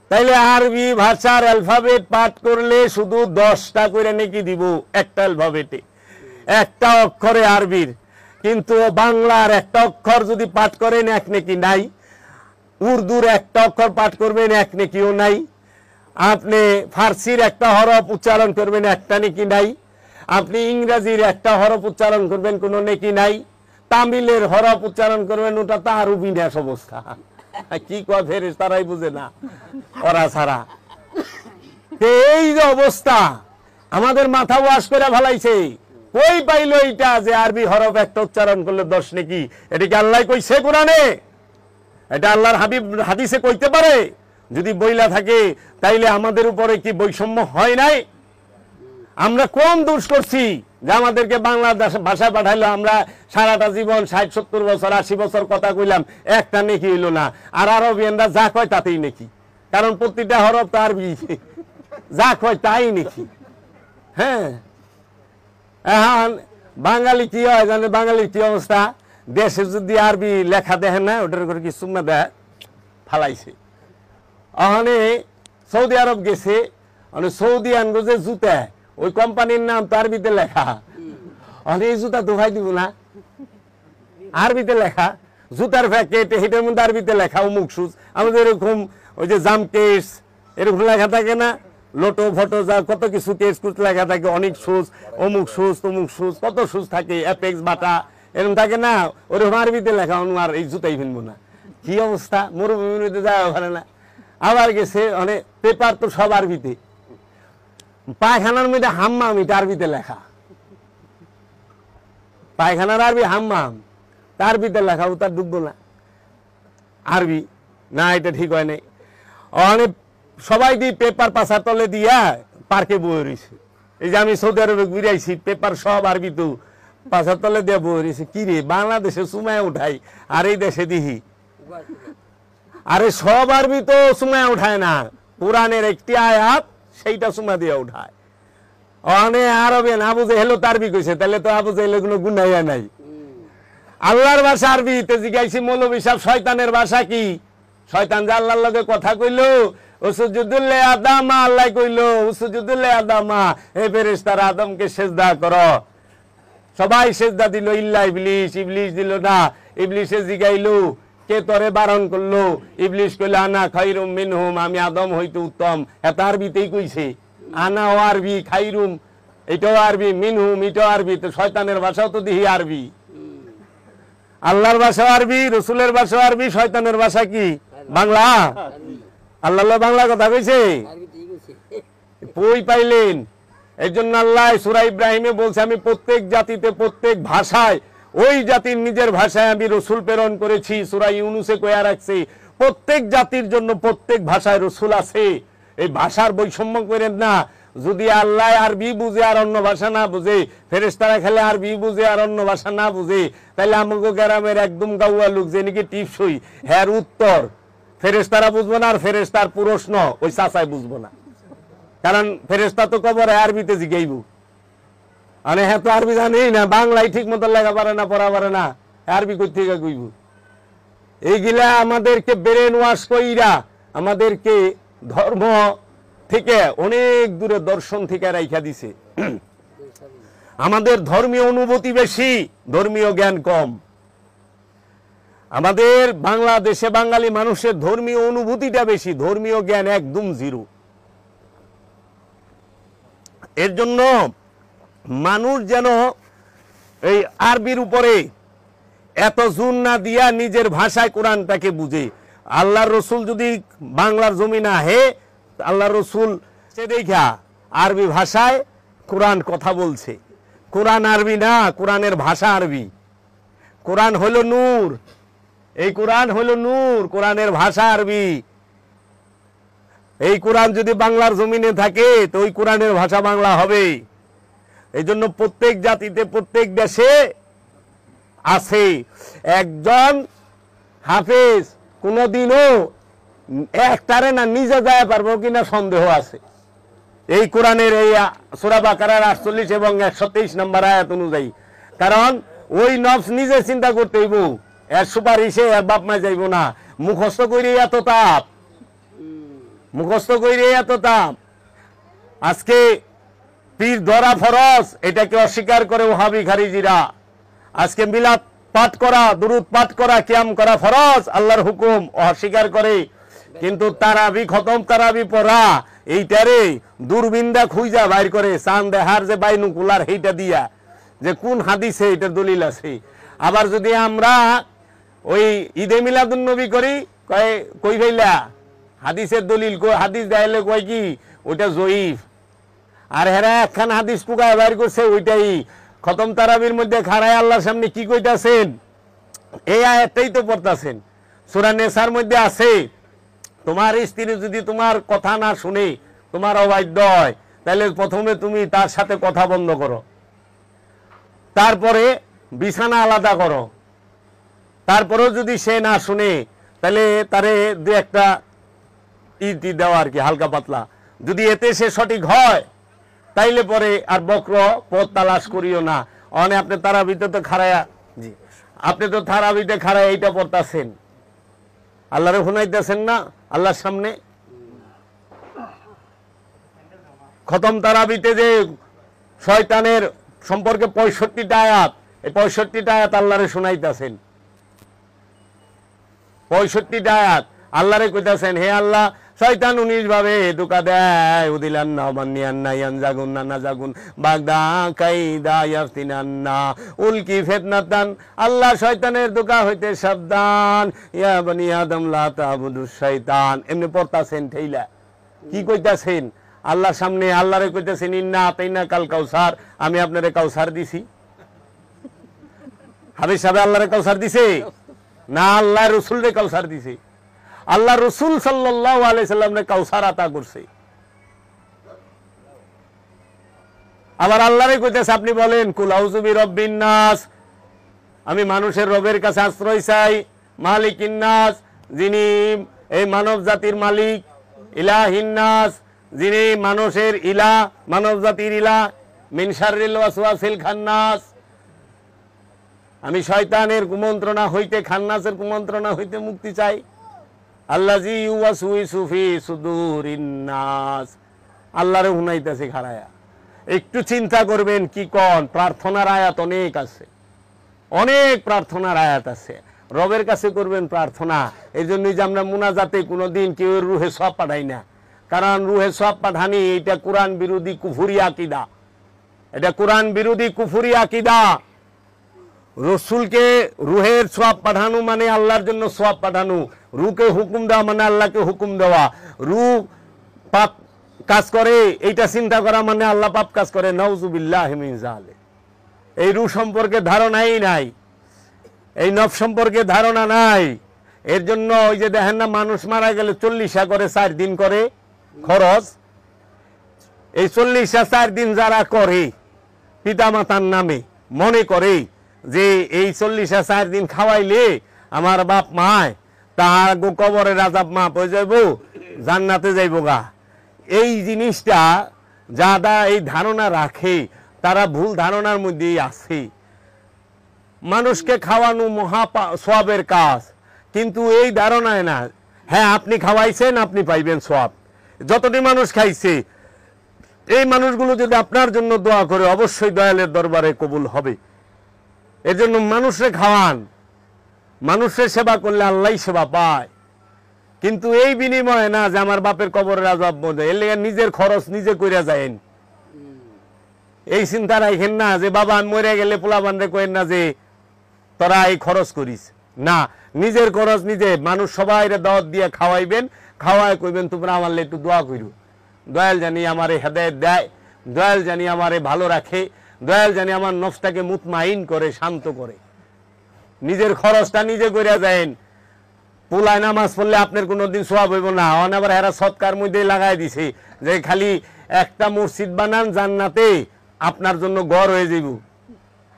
S2: তাইলে আরবি ভাষার অ্যালফাবেট পাঠ করলে শুধু 10টা করে নাকি দিব একটা অ্যালফাবেটে, একটা অক্ষরে আরবির। কিন্তু বাংলার একটা অক্ষর যদি পাঠ করেন 1 নেকি নাই, উর্দুর একটা অক্ষর পাঠ করবেন 1 নেকিও নাই, আপনি ফার্সির একটা হরফ উচ্চারণ করবেন 1টা নেকি নাই, আপনি ইংরেজির একটা হরফ উচ্চারণ করবেন কোনো নেকি নাই, তামিলের হরফ উচ্চারণ করবেন ওটা তো আরো বিনাশ অবস্থা। কি কয় ফেরেশ তারাই বুঝে না ওরা ছাড়া। এই যে অবস্থা আমাদের মাথা ওয়াশ করে ফেলাইছে। কই পাইলো এটা যে আরবি হরফ একটা উচ্চারণ করলে 10 নেকি? এটা কি আল্লাহ কইছে কোরআনে? এটা আল্লাহর হাবিব হাদিসে কইতে পারে? যদি বইলা থাকে তাইলে আমাদের উপরে কি বৈষম্য হয় নাই? আমরা কোন দোষ করছি যে আমাদেরকে বাংলা ভাষায় পাঠাইলো, আমরা সারাটা জীবন 60-70 বছর 80 বছর কথা কইলাম, একটা নেকি হইলো না। আর আরবিয়ানরা যা কয় তাতেই নেকি, কারণ প্রতিটা হরফ তো আরবি। যা কয় তাই নাকি? হ্যাঁ, এখন বাঙালি কি হয় জানে? বাঙালির কি অবস্থা? দেশে যদি আরবি লেখা দেখে না, ওটার করে কি সুম্মা দেয় ফালাইছে। ওখানে সৌদি আরব গেছে, সৌদি আনবো যে জুতা, ওই কোম্পানির নাম তো আরবিতে লেখা। এই জুতা দোহাই দিব না, আরবিতে লেখা। জুতার প্যাকেট হেটার মধ্যে আরবিতে লেখা অমুক সুজ। আমাদের এরকম ওই যে জাম কেস এরকম লেখা থাকে না, লোটো ফটো যা কত কিছু কেস লেখা থাকে, অনেক সুজ, অমুক সুজ তমুক সুজ, কত সুজ থাকে, অ্যাপেক্স বাটা এরকম থাকে না, ওরকম আরবিতে লেখা। আর এই জুতাই ফিনবো না। কি অবস্থা, মরুভূমিতে যাওয়া পারে না। আবার গেছে অনেক পেপার তো সব আরবিতে, পায়খানার মধ্যে হাম্মাম এটা আরবিতে লেখা, পায়খানার আরবি হাম্মাম, তার আরবিতে লেখা, ও তার ডুববো না আরবি না, এটা ঠিক হয় নাই। অনেক সবাই দিয়ে পেপার পাশার তলে দিয়া পার্কে বয়ে রয়েছে। এই যে আমি সৌদি আরবে ঘুরে আইছি, পেপার সব আরবি তো পাশার তলে দিয়ে বয়ে রয়েছে। কি রে, বাংলাদেশে সুমায় উঠাই আর এই দেশে দিহি, আরে সব আরবি তো সুমায় উঠায় না, কোরআনের একটি আয়াত সেইটা সুমা দিয়ে উঠায়। অনে আরবে না বুঝে হেলো তারবি কইছে, তাহলে তো আবু জাহেল কোনো গুনাইয়া নাই। আল্লাহর ভাষা আরবিতে জিজ্ঞাসি মৌলভী সাহেব শয়তানের ভাষা কি? শয়তান যে আল্লাহর লগে কথা কইলো, উসজুদুল আদামা, আল্লাহ কইলো উসজুদুল আদামা, হে ফেরেশতারা আদমকে সিজদা করো। সবাই সিজদা দিল ইল্লা ইবলিস, ইবলিস দিল না। ইবলিসে জিগাইলো কে তোরে বারণ করলো? ইবলিস কইলো আনা খায়রুম মিনহুম, আমি আদম হইতে উত্তম। এটা আরবিতেই কইছে, আনা ও আরবি, খায়রুম এটাও আরবি, মিনহুম এটাও আরবি। তো শয়তানের ভাষাও তো দিহি আরবি। আল্লাহর ভাষা আরবি, রসুলের ভাষা আরবি, শয়তানের ভাষা কি? বাংলা। আল্লাহ বাংলা কথা কইছে, কই পাইলেন? এই জন্য আল্লাহ সূরা ইব্রাহিমে বলছে আমি প্রত্যেক জাতিতে প্রত্যেক ভাষায় ওই জাতির নিজের ভাষায় আমি রসুল প্রেরণ করেছি। সূরা ইউনুসে কইয়া রাখছে প্রত্যেক জাতির জন্য প্রত্যেক ভাষায় রসুল আছে। এই ভাষার বৈষম্য করেন না। যদি আল্লাহ আরবি বুঝে আর অন্য ভাষা না বুঝে, ফেরেশতারা খেলে আরবি বুঝে আর অন্য ভাষা না বুঝে, তাহলে আমাকে গ্রামের একদম গাউয়া লোক যে নাকি টিপসই, হ্যার উত্তর ফেরেশতারা বুঝবো না, আর ফেরেশতার প্রশ্ন ওই চাচাই বুঝবো না। কারণ ফেরেশতা তো কবরে আরবিতে জিগাইব, মানে হ্যাঁ তো আরবি জানেই না, বাংলায় ঠিক মতো লেখা পারে না, পড়া পারে না, আরবি কই থেকে কইব? এইগুলা আমাদেরকে ব্রেন ওয়াশ কইরা আমাদেরকে ধর্ম থেকে অনেক দূরে, দর্শন থেকে রাইখা দিছে। আমাদের ধর্মীয় অনুভূতি বেশি, ধর্মীয় জ্ঞান কম। আমাদের বাংলাদেশে বাঙালি মানুষের ধর্মীয় অনুভূতিটা বেশি, ধর্মীয় জ্ঞান একদম জিরো। এর জন্য মানুষ যেন এই আরবির উপরে এত জোর না দিয়া নিজের ভাষায় কোরআনটাকে বুঝে। আল্লাহর রসুল যদি বাংলার জমিনে আহে, আল্লাহর রসুল সে দেখা আরবি ভাষায় কোরআন কথা বলছে। কোরআন আরবি না, কোরআনের ভাষা আরবি। কোরআন হলো নূর, এই কোরআন হলো নূর, কোরআনের ভাষা আরবি। এই কোরআন যদি বাংলার জমিনে থাকে তো ওই কোরআনের ভাষা বাংলা হবে। এই জন্য প্রত্যেক জাতিতে প্রত্যেক দেশে আছে একজন হাফেজ। কোনদিনও একটারে না নিজে যায় পারবো কিনা সন্দেহ আছে। এই কোরআনের এই সূরা বাকারার 48 এবং 123 নম্বর আয়াত অনুযায়ী। কারণ ওই নফস নিজে চিন্তা করতে হইব, এর সুপারিশে এর বাপ মা যাইব না। মুখস্থ কইরে এত তাপ, মুখস্থ কইরে এত তাপ। আজকে পীর ধরা ফরজ, এটাকে অস্বীকার করে ওহাবি খারিজিরা। আজকে মিলাদ পাঠ করা, দুরুদ পাঠ করা, কিয়াম করা ফরজ, আল্লাহর হুকুম, অস্বীকার করে। কিন্তু তারাবি খতম, তারাবি পড়া, এইটারে দূরবিন্দা খুঁজা বাইর করে চান দেহার যে বাইনুকুলার সেইটা দিয়া যে কোন হাদিসে এটার দলিল আছে। আবার যদি আমরা ওই ঈদে মিলাদুন নবী করি, কই ভাইলা হাদিসের দলিল, হাদিস দেখাইলে কয় কি ওইটা জয়ীফ। আর হেরা একখান হাদিস টুকায় বাইর করছে, ওইটাই খতম তারাবির মধ্যে খাড়ায় আল্লাহর সামনে কি কইতাছেন, এই আয়াতটাই তো পড়তাছেন। সূরা নেসার মধ্যে আছে, তোমার স্ত্রী যদি তোমার কথা না শুনে, তোমার অবাধ্য হয়, তাহলে প্রথমে তুমি তার সাথে কথা বন্ধ করো, তারপরে বিছানা আলাদা করো। তারপরেও যদি সে না শুনে, তাহলে তারে দু একটা ইটি দেওয়া আর কি, হালকা পাতলা, যদি এতে সে সঠিক হয় তাইলে পরে আর বক্র পথ তালাশ করিও না। অনে আপনি তারাবিতে তো খাড়ায়া, জি আপনি তো তারাবিতে খাড়ায় এইটা পড়তাছেন, আল্লাহরে শুনাইতেছেন না আল্লাহর সামনে। খতম তারাবিতে যে শয়তানের সম্পর্কে 65টা আয়াত, এই 65টা আয়াত আল্লাহরে শুনাইতেছেন। 65টা আয়াত আল্লাহরে কইতাছেন, হে আল্লাহ শয়তান 19 ভাবে ধোঁকা দেয়, উদিলান না মান্নিয়ান না ইয়ানজাগুন না নাজাগুন বাগদা কাইদা ইয়াফতিনান্না উলকি ফিতনাতান। আল্লাহ শয়তানের ধোঁকা হইতে সাবধান, ইয়া বনি আদম লা তাবুদুশ শয়তান। এমনি পড়তাছেন ঠেইলা কি কইতাছেন আল্লাহর সামনে, আল্লাহরে কইতাছেন ইন্না আতাইনা কাল কাউসার, আমি আপনারে কাউসার দিছি। হাবিব সাহেব আল্লাহরে কাউসার দিছে না, আল্লাহ রসুলরে কাউসার দিছে। আল্লাহ রসুল সাল্লাল্লাহু আলাইহি সাল্লামরে কাউসার আতা করছে। আবার আল্লাহরে কইতেছে আপনি বলেন কুল আউযু বিরাব্বিন নাস, আমি মানুষের রবের কাছে আশ্রয় চাই, মালিকিন নাস, যিনি এই মানব জাতির মালিক, ইলাহিন নাস, যিনি মানুষের ইলা, মানব জাতির ইলা, মিন শাররিল ওয়াসওয়াসিল খান্নাস, আমি শয়তানের কুমন্ত্রণা হইতে, খান্নাসের কুমন্ত্রণা হইতে মুক্তি চাই। আল্লাযী ইউওয়াসউইসু ফি সুদুরিন নাস, আল্লাহরে শুনাইতেছে খাড়ায়া। একটু চিন্তা করবেন কি কোন প্রার্থনার আয়াত অনেক আছে, অনেক প্রার্থনার আয়াত আছে। রবের কাছে করবেন প্রার্থনা। এই জন্যই যে আমরা মুনাজাতে কোনোদিন কেউ রুহে সওয়াব পাঠাই না, কারণ রুহে সওয়াব পাঠানি এটা কোরআন বিরোধী কুফরি আকীদা, এটা কোরআন বিরোধী কুফরি আকীদা। রসুলকে রুহের সওয়াব পাঠানো মানে আল্লাহর জন্য সওয়াব পাঠানো, রুকে হুকুম দেওয়া মানে আল্লাহকে হুকুম দেওয়া। রু পাপ কাজ করে এইটা চিন্তা করা মানে আল্লাহ পাপ কাজ করে, নাউজুবিল্লাহি মিন যালিক। এই রু সম্পর্কে ধারণাই নাই, এই নফস সম্পর্কে ধারণা নাই। এর জন্য ওই যে দেখেন না মানুষ মারা গেলে 40 করে 4 দিন করে খরচ, এই 40 4 দিন যারা করে পিতা মাতার নামে মনে করে যে এই 40 4 দিন খাওয়াইলে আমার বাপ মায় তাহার কবরের আযাব মাফ হয়ে যাইব, জান্নাতে যাইব গা। এই জিনিসটা যারা এই ধারণা রাখে তারা ভুল ধারণার মধ্যেই আছে। মানুষকে খাওয়ানো মহা সওয়াবের কাজ, কিন্তু এই ধারণায় না, হ্যাঁ আপনি খাওয়াইছেন আপনি পাইবেন সওয়াব। যতটি মানুষ খাইছে এই মানুষগুলো যদি আপনার জন্য দোয়া করে অবশ্যই দয়ালের দরবারে কবুল হবে। এর জন্য মানুষরে খাওয়ান, মানুষের সেবা করলে আল্লাহ সেবা পায়। কিন্তু এই বিনিময়ে না যে আমার বাপের কবরের আযাব বন্ধ, এর লেগে নিজের খরচ নিজে কইরা যায়েন, এই চিন্তা রাখেন না যে বাবা আমি মরে গেলে পোলাপানরে কইেন না যে তোরা এই খরচ করিস না, নিজের খরচ নিজে। মানুষ সবাইরে দাওয়াত দিয়ে খাওয়াইবেন, খাওয়ায় কইবেন তোমরা আমার একটু দোয়া কইরো, দয়াল জানি আমারে হেদায়েত দেয়, দয়াল জানি আমারে ভালো রাখে, দয়াল জানি আমার নফসটাকে মুতমাইন করে, শান্ত করে। নিজের খরচটা নিজে কইরা যায়েন। পোলায় নামাজ পড়লে আপনার কোনোদিন সওয়াব হইব না, আবার হেরা সৎকার মধ্যে লাগাই দিছে যে খালি একটা মসজিদ বানান জান্নাতে আপনার জন্য ঘর হয়ে যাইব।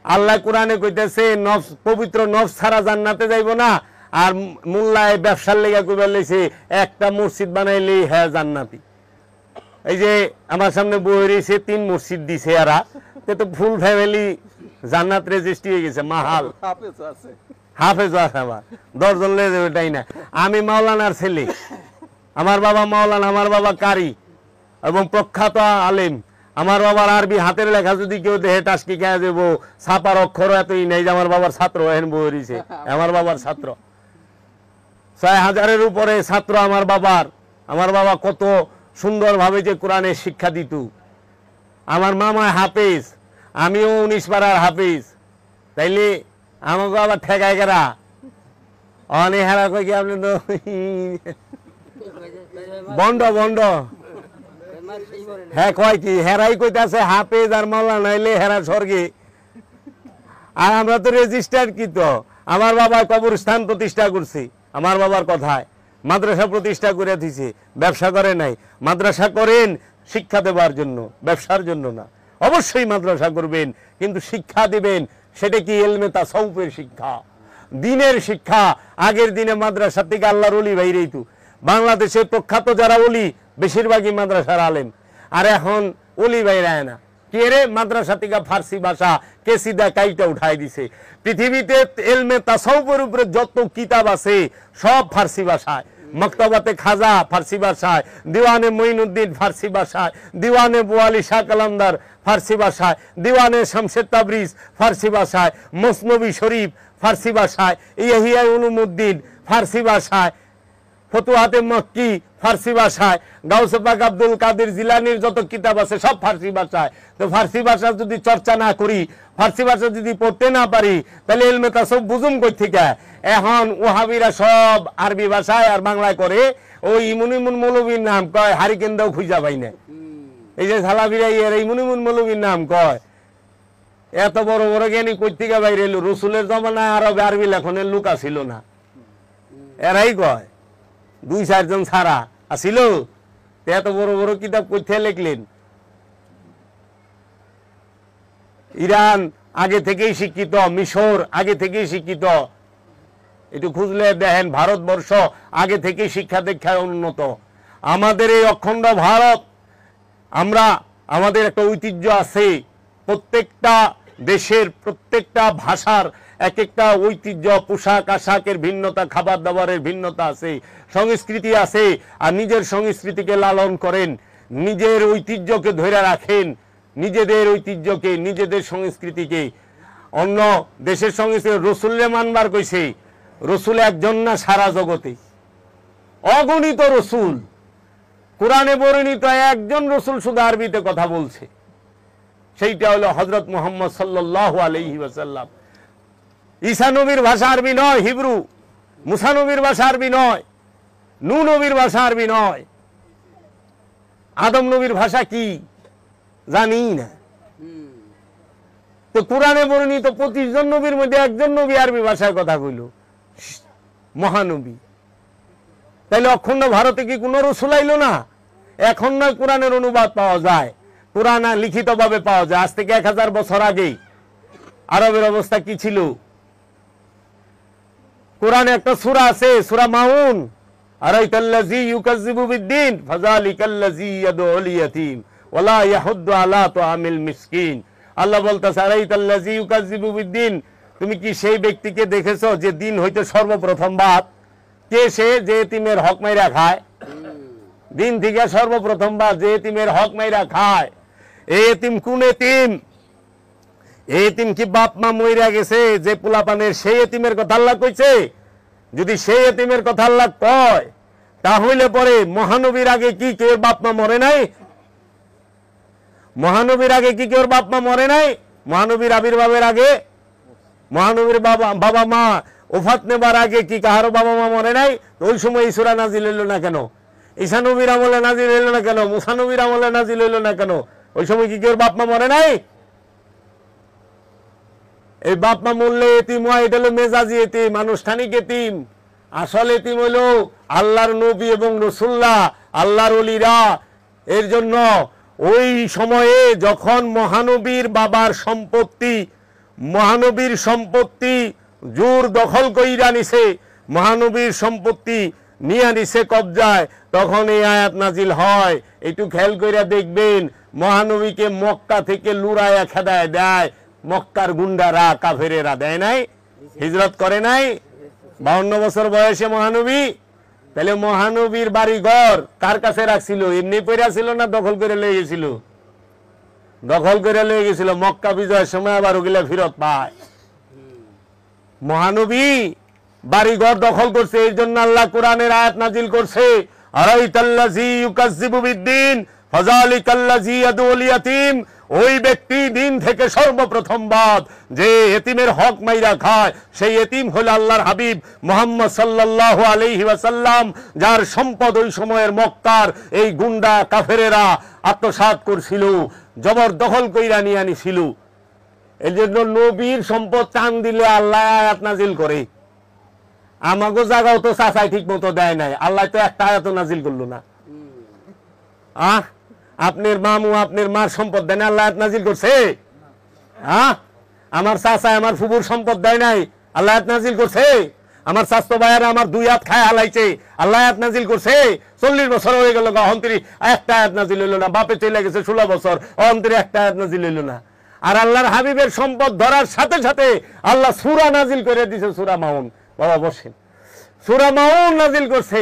S2: আল্লাহ কোরআনে কইতেছে নফস, পবিত্র নফস ছাড়া জান্নাতে যাইব না। আর মোল্লায় ব্যবসার লেগে কইবার লইছে একটা মসজিদ বানাইলেই হ্যাঁ জান্নাতি। এই যে আমার সামনে বই রয়েছে 3 মসজিদ দিছে এরা, তো ফুল ফ্যামিলি জান্নাত রেজিস্ট্রি হয়ে গেছে। মাহাল হাফেজ আছে আমার 10 জন লেগে ওটাই না। আমি মাওলানার ছেলে, আমার বাবা মাওলানা, আমার বাবা কারি এবং প্রখ্যাত আলেম। আমার বাবার আরবি হাতের লেখা যদি কেউ দেহে টাস্কি খেয়ে দেবো, ছাপার অক্ষর এতই নেই যে আমার বাবার ছাত্র হেন বই রয়েছে। আমার বাবার ছাত্র 6000-এর উপরে ছাত্র আমার বাবার। আমার বাবা কত সুন্দরভাবে যে কোরআনের শিক্ষা দিত। আমার মামা হাফেজ, আমিও 19 পাড়ার হাফেজ। তাইলে আমাকে আবার ঠেকায় গেরা অনেক হেরা কই কি আপনি তো বন্ড বন্ড। হ্যাঁ কয় কি হেরাই কইতাছে হাফেজ আর মাওলানা নাইলে হেরা স্বর্গে। আর আমরা তো রেজিস্টার কি তো আমার বাবা কবরস্থান প্রতিষ্ঠা করছি। আমার বাবার কথায় মাদ্রাসা প্রতিষ্ঠা করে দিছে, ব্যবসা করে নাই। মাদ্রাসা করেন শিক্ষা দেবার জন্য, ব্যবসার জন্য না। অবশ্যই মাদ্রাসা করবেন, কিন্তু শিক্ষা দিবেন সেটা কি ইলমে তাসাউফের শিক্ষা, দ্বীনের শিক্ষা। আগের দিনে মাদ্রাসা থেকে আল্লাহর ওলি বাইরেই তো বাংলাদেশের প্রখ্যাত যারা ওলি বেশিরভাগই মাদ্রাসার আলেম। আর এখন অলি বাইরায় না, কে রে মাদ্রাসা থেকে ফার্সি ভাষা কেসিদা কাইটা উঠাই দিছে। পৃথিবীতে এলমে তাসাউফের উপরে যত কিতাব আছে সব ফার্সি ভাষায়। মক্তবাতে খাজা ফার্সি ভাষায়, দিওয়ানে মঈনুদ্দিন ফার্সি ভাষায়, দিওয়ানে বোয়ালি শাহ কালান্দার ফার্সি ভাষায়, দিওয়ানে শামসেদ তাবরিজ ফার্সি ভাষায়, মসনবী শরীফ ফার্সি ভাষায়, ইহিয়া উলুমুদ্দিন ফার্সি ভাষায়, ফতুহাতে মক্কি ফার্সি ভাষায়, গাউসে পাক আব্দুল কাদের জিলানির যত কিতাব আছে সব ফার্সি ভাষায়। তো ফার্সি ভাষা যদি চর্চা না করি, ফার্সি ভাষা যদি পড়তে না পারি, তাহলে ইলমে তাসাউফ বুঝুম কই থেকে? এখন ওহাবিরা সব আরবি ভাষায় আর বাংলায় করে। ওই ইমুন মৌলবীর নাম কয় হারিকেন দাও খুঁজা পাই না। এই যে সালাবিরা এর ইমুন মৌলবীর নাম কয়। এত বড় বড় জ্ঞানী কই থেকে বাইরে এলো? রসুলের জমানায় আরবে আরবি লেখনের লোক আসিল না, এরাই কয়। 2-4 জন ছাড়া আসিল। এত বড় বড় কিতাব কইতে লিখলেন। ইরান আগে থেকেই শিক্ষিত, মিশর আগে থেকেই শিক্ষিত। একটু খুঁজলে দেখেন ভারতবর্ষ আগে থেকেই শিক্ষা দীক্ষায় উন্নত। আমাদের এই অখণ্ড ভারত, আমরা আমাদের একটা ঐতিহ্য আছে। প্রত্যেকটা দেশের প্রত্যেকটা ভাষার এক একটা ঐতিহ্য, পোশাক আশাকের ভিন্নতা, খাবার দাবারের ভিন্নতা আছে, সংস্কৃতি আছে। আর নিজের সংস্কৃতিকে লালন করেন, নিজের ঐতিহ্যকে ধরে রাখেন, নিজেদের ঐতিহ্যকে, নিজেদের সংস্কৃতিকে। অন্য দেশের সংস্কৃতি রসুলরে মানবার কইছে। রসুল একজন না, সারা জগতে অগণিত রসুল। কোরআনে বর্ণিত একজন রসুল শুধু আরবিতে কথা বলছে, সেইটা হলো হযরত মুহাম্মদ সাল্লাল্লাহু আলাইহি ওয়াসাল্লাম। ঈসা নবীর ভাষা আরবি নয়, হিব্রু। মুসা নবীর ভাষা আরবি নয়, নূহ নবীর ভাষা আরবি নয়। আদম নবীর ভাষা কি জানি না। তো কোরআনে বর্ণিত 25 জন নবীর মধ্যে একজন নবী আরবি ভাষায় কথা কইল, মহানবী। তাইলে অখণ্ড ভারতে কি কোনো রসুল আইল না? এখন নয়, কোরআনের অনুবাদ পাওয়া যায়, কোরআন লিখিত ভাবে পাওয়া যায়। আজ থেকে 1000 বছর আগে আরবের অবস্থা কি ছিল? কোরআনে একটা সূরা আছে, সূরা মাউন, আরাইতাল্লাযী ইউকাযযিবু বিদ্দীন ফাযালিকাল্লাযী ইয়াদউল ইয়াতীম ওয়ালা ইয়াহুদ্দু আলা তুআমিল মিসকিন। আল্লাহ বলতেছে, আরাইতাল্লাযী ইউকাযযিবু বিদ্দীন, তুমি কি সেই ব্যক্তিকে দেখেছো যে দিন হইতে সর্বপ্রথম বাদ? কে সে? যে এতিমের হক মাইরা খায়। দিন থেকে সর্বপ্রথম বাদ যে এতিমের হক মাইরা খায়। এই এতিম কোন এতিম? এই এতিম কি বাপ মা মইরা গেছে যে পোলাপানের, সেই এতিমের কথা আল্লাহ কইছে? যদি সেই এতিমের কথা আল্লাহ কয়, তাহলে পরে মহানবীর আগে কি কেউ বাপ মা মরে নাই? মহানবীর আগে কি কেউ বাপ মা মরে নাই? মহানবীর আবির্ভাবের আগে, মহানবীর বাবা মা ওফাত নেবার আগে কি কাহারো বাবা মা মরে নাই? ওই সময় এই সূরা নাজিল হইল না কেন? ঈসা নবীর আমলে নাজিল হইল না কেন? মুসা নবীর আমলে নাজিল হইল না কেন? ওই সময় কি কেউ বাপ মা মরে নাই? এই বাপ মা মরলে এতিম হয়, এটা হলো মেজাজি এতিম, আনুষ্ঠানিক এতিম। আসল এতিম হইল আল্লাহর নবী এবং রাসূলুল্লাহ, আল্লাহর ওলিরা। এর জন্য ওই সময়ে যখন মহানবীর বাবার সম্পত্তি, মহানবীর সম্পত্তি জোর দখল কইরা নিছে, মহানবীর সম্পত্তি নিয়ে নিছে কবজায়, তখন এই আয়াত নাজিল হয়। একটু খেয়াল কইরা দেখবেন, মহানবীকে মক্কা থেকে লুরায়া খেদায় দেয় মক্কার গুন্ডারা, কাফেরেরা। দেয় নাই? হিজরত করে নাই 52 বছর বয়সে মহানবী। তাহলে মহানবীর বাড়ি ঘর কার কাছে রাখছিল? এমনি পড়া ছিল না দখল করে লয়ে গেছিল? দখল করে লয়ে গেছিল। মক্কা বিজয়ের সময় আবার ওগুলা ফেরত পায়। মহানবী বাড়ি ঘর দখল করছে, এই জন্য আল্লাহ কোরআনের আয়াত নাজিল করছে, আরাইতাল্লাযী ইউকাযযিবু বিদ্দীন ফাযালিকাল্লাযী ইয়াদউল ইয়াতীম। ওই ব্যক্তি দিন থেকে সর্বপ্রথম বাদ যে এতিমের হক মাইরা খায়, সেই এতিম হল আল্লাহর হাবিব মুহাম্মদ সাল্লাল্লাহু আলাইহি ওয়াসাল্লাম, যার সম্পদ ওই সময়ের মক্কার এই গুন্ডা কাফেরেরা আত্মসাৎ করছিল, জবরদখল কইরা নিয়ে আনিছিল। এই জন্য নবীর সম্পদ টান দিলে আল্লাহ আয়াত নাজিল করে। আমাগো জায়গাও তো চাচাই ঠিক মতো দেয় নাই, আল্লাহ তো একটা আয়াত নাজিল করলো না। আপনার মামু আপনার মার সম্পদ দেয় না, আল্লাহ আয়াত নাজিল করছে? আমার চাচা আমার ফুবুর সম্পদ দেয় নাই, আল্লাহ আয়াত নাজিল করছে? আমার স্বাস্থ্য ভাইয়ারা আমার 2 হাত খায় হালাইছে, আল্লাহ আয়াত নাজিল করছে। 40 বছর হয়ে গেল, অহন্তরি একটা আয়াত নাজিল হইল না। বাপে চলে গেছে 16 বছর, অহন্তরি একটা আয়াত নাজিল হইল না। আর আল্লাহর হাবিবের সম্পদ ধরার সাথে সাথে আল্লাহ সূরা নাজিল করে দিয়েছে, সূরা মাউন। বাবা বসেন, সূরা মাউন নাজিল করছে।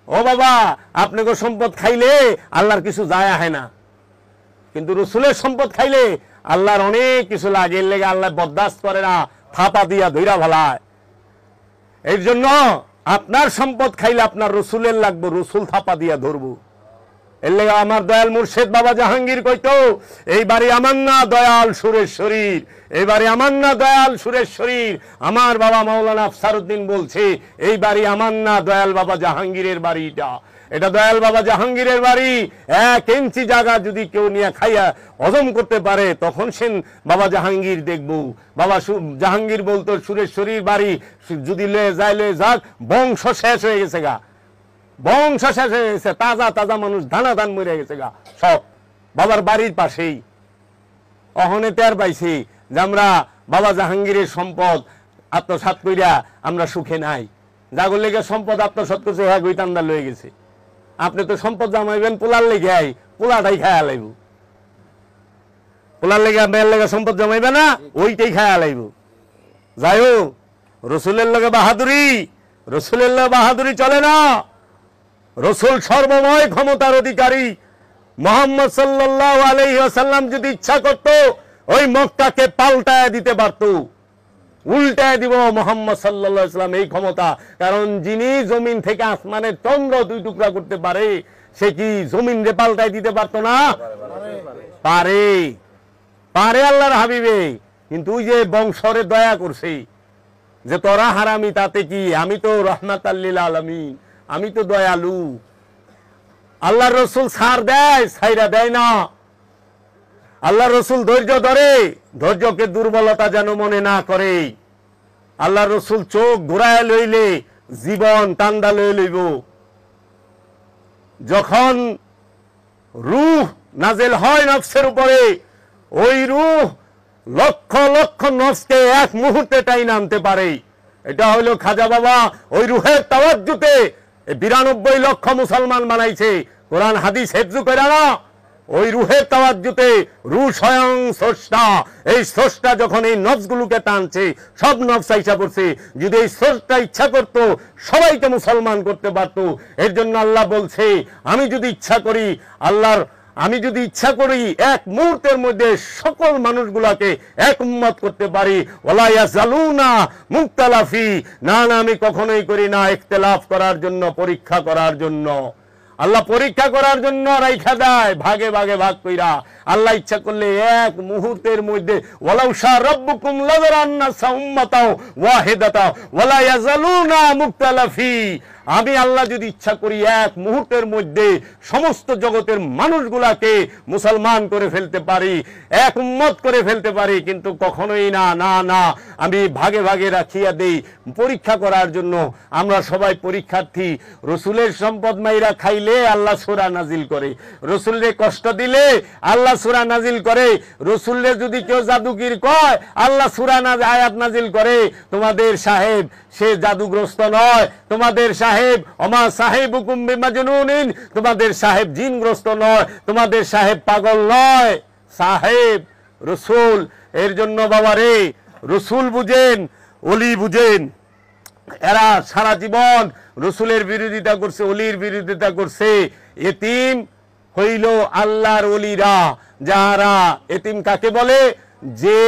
S2: ও বাবা, আপনাকে সম্পদ খাইলে আল্লাহর কিছু যায় হয় না, কিন্তু রসুলের সম্পদ খাইলে আল্লাহর অনেক কিছু লাগে। এর লেগে আল্লাহ বরদাস্ত করে না, থাপা দিয়া ধইরা ভালায়। এর জন্য আপনার সম্পদ খাইলে আপনার রসুলের লাগবে, রসুল থাপা দিয়া ধরবো। এর লেগে আমার দয়াল মুর্শেদ বাবা জাহাঙ্গীর কইতো, এই বাড়ি আমার না দয়াল সুরেশ্বরীর, এই বাড়ি আমার না দয়াল সুরেশ্বরীর। আমার বাবা মাওলানা আফসারউদ্দিন বলছে, এই বাড়ি আমার না দয়াল বাবা জাহাঙ্গীরের বাড়িটা। এটা দয়াল বাবা জাহাঙ্গীরের বাড়ি। 1 ইঞ্চি জায়গা যদি কেউ নিয়ে খাইয়া হজম করতে পারে, তখন সে বাবা জাহাঙ্গীর দেখবো। বাবা জাহাঙ্গীর বলতো, সুরেশ্বরীর বাড়ি যদি লয়ে যাক, বংশ শেষ হয়ে গেছে গা, বংশ শেষ হয়ে গেছে। তাজা তাজা মানুষ ধানা ধান মরে গেছে গা, সব বাবার বাড়ির পাশেই। অহনে টের পাইছি যে আমরা বাবা জাহাঙ্গীরের সম্পদ আত্মসাৎ কইরা আমরা সুখে নাই। যাগর লেগে সম্পদ আত্মসাৎ করছে, হ্যাঁ গৈতান্দা লয়ে গেছে। আপনি তো সম্পদ জামাইবেন পোলার লেগে, পোলাটাই খায়া লাইব। পোলার লেগে মেয়ের লেগে সম্পদ জমাইবে না, ওইটাই খায়া লাইব। যাই হোক, রসুলের লগে বাহাদুরি, রসুলের লগে বাহাদুরি চলে না। রসুল সর্বময় ক্ষমতার অধিকারী। মুহাম্মদ সাল্লাল্লাহু আলাইহি ওয়াসাল্লাম যদি ইচ্ছা করত, ওই মক্কাকে পাল্টায় দিতে পারত, উল্টায় দিব মুহাম্মদ সাল্লাল্লাহু আলাইহি ওয়াসাল্লাম এই ক্ষমতা। কারণ যিনি জমিন থেকে আসমানের চন্দ্র 2 টুকরা করতে পারে, সে কি জমিন রে পাল্টায় দিতে পারতো না? পারে, পারে আল্লাহর হাবিবে। কিন্তু ওই যে বংশরে দয়া করছে যে তোরা হারামি, তাতে কি, আমি তো রাহমাতাল লিল আলামিন, আমি তো দয়ালু। আল্লাহর রসুল ছাড় দেয়, ছাইরা দেয় না। আল্লাহ রসুল ধৈর্য ধরে, ধৈর্যকে দুর্বলতা যেন মনে না করে। আল্লাহ রসুল চোখ ঘুরায় লইলে জীবন টান্দা লয়ে লইব। যখন রূহ নাজেল হয় নফসের উপরে, ওই রূহ লক্ষ লক্ষ নফসকে এক মুহূর্তে টাইন আনতে পারে। এটা হইল খাজা বাবা ওই রূহের তাওয়াজ্জুতে 92 লক্ষ মুসলমান বানাইছে। কোরআন হাদিস হেফজু করে না, ওই রুহের তাওয়াজ্জুতে রূহ স্বয়ং স্রষ্টা। এই স্রষ্টা যখন এই নফসগুলোকে টানছে, সব নফস আইসা পড়ছে। যদি এই স্রষ্টা ইচ্ছা করত, সবাইকে মুসলমান করতে পারত। এর জন্য আল্লাহ বলছে, আমি যদি ইচ্ছা করি, আমি যদি ইচ্ছা করি, এক মুহূর্তের মধ্যে সকল মানুষগুলাকে এক উম্মত করতে পারি। ওয়ালা ইয়াজালুনা মুখতালাফি, না না, আমি কখনোই করি না ইখতিলাফ করার জন্য, পরীক্ষা করার জন্য। আল্লাহ পরীক্ষা করার জন্য রাইখা দেয়, ভাগে ভাগে ভাগ কইরা। আল্লাহ ইচ্ছা করলে এক মুহূর্তের মধ্যে, ওয়ালাউ শা রাব্বুকুম লাযারান্নাসা উম্মাতাও ওয়াহিদাতা ওয়ালা ইয়াজালুনা মুখতালাফি। আমি আল্লাহ যদি ইচ্ছা করি, এক মুহূর্তের মধ্যে সমস্ত জগতের মানুষগুলাকে মুসলমান করে ফেলতে পারি, এক উম্মত করে ফেলতে পারি। কিন্তু কখনোই না, না না, আমি ভাগে ভাগে রাখিয়া দেই পরীক্ষা করার জন্য। আমরা সবাই পরীক্ষার্থী। রসুলের সম্পদ মাইরা খাইলে আল্লাহ সূরা নাজিল করে, রসুলরে কষ্ট দিলে আল্লাহ সূরা নাজিল করে। রসুলরে যদি কেউ জাদুগির কয়, আল্লাহ সূরা আয়াত নাজিল করে। তোমাদের সাহেব সে জাদুগ্রস্ত নয়, তোমাদের সাহেব ওমা সাহেবুকুম বিমাজনুনিন, তোমাদের সাহেব জিনগ্রস্ত নয়, তোমাদের সাহেব পাগল নয়, সাহেব রসুল। এর জন্য বাবা রে, রসুল বুঝেন, ওলি বুঝেন। এরা সারা জীবন রসুলের বিরোধিতা করছে, অলির বিরোধিতা করছে। এতিম হইল আল্লাহর ওলিরা। যারা এতিম কাকে বলে? যে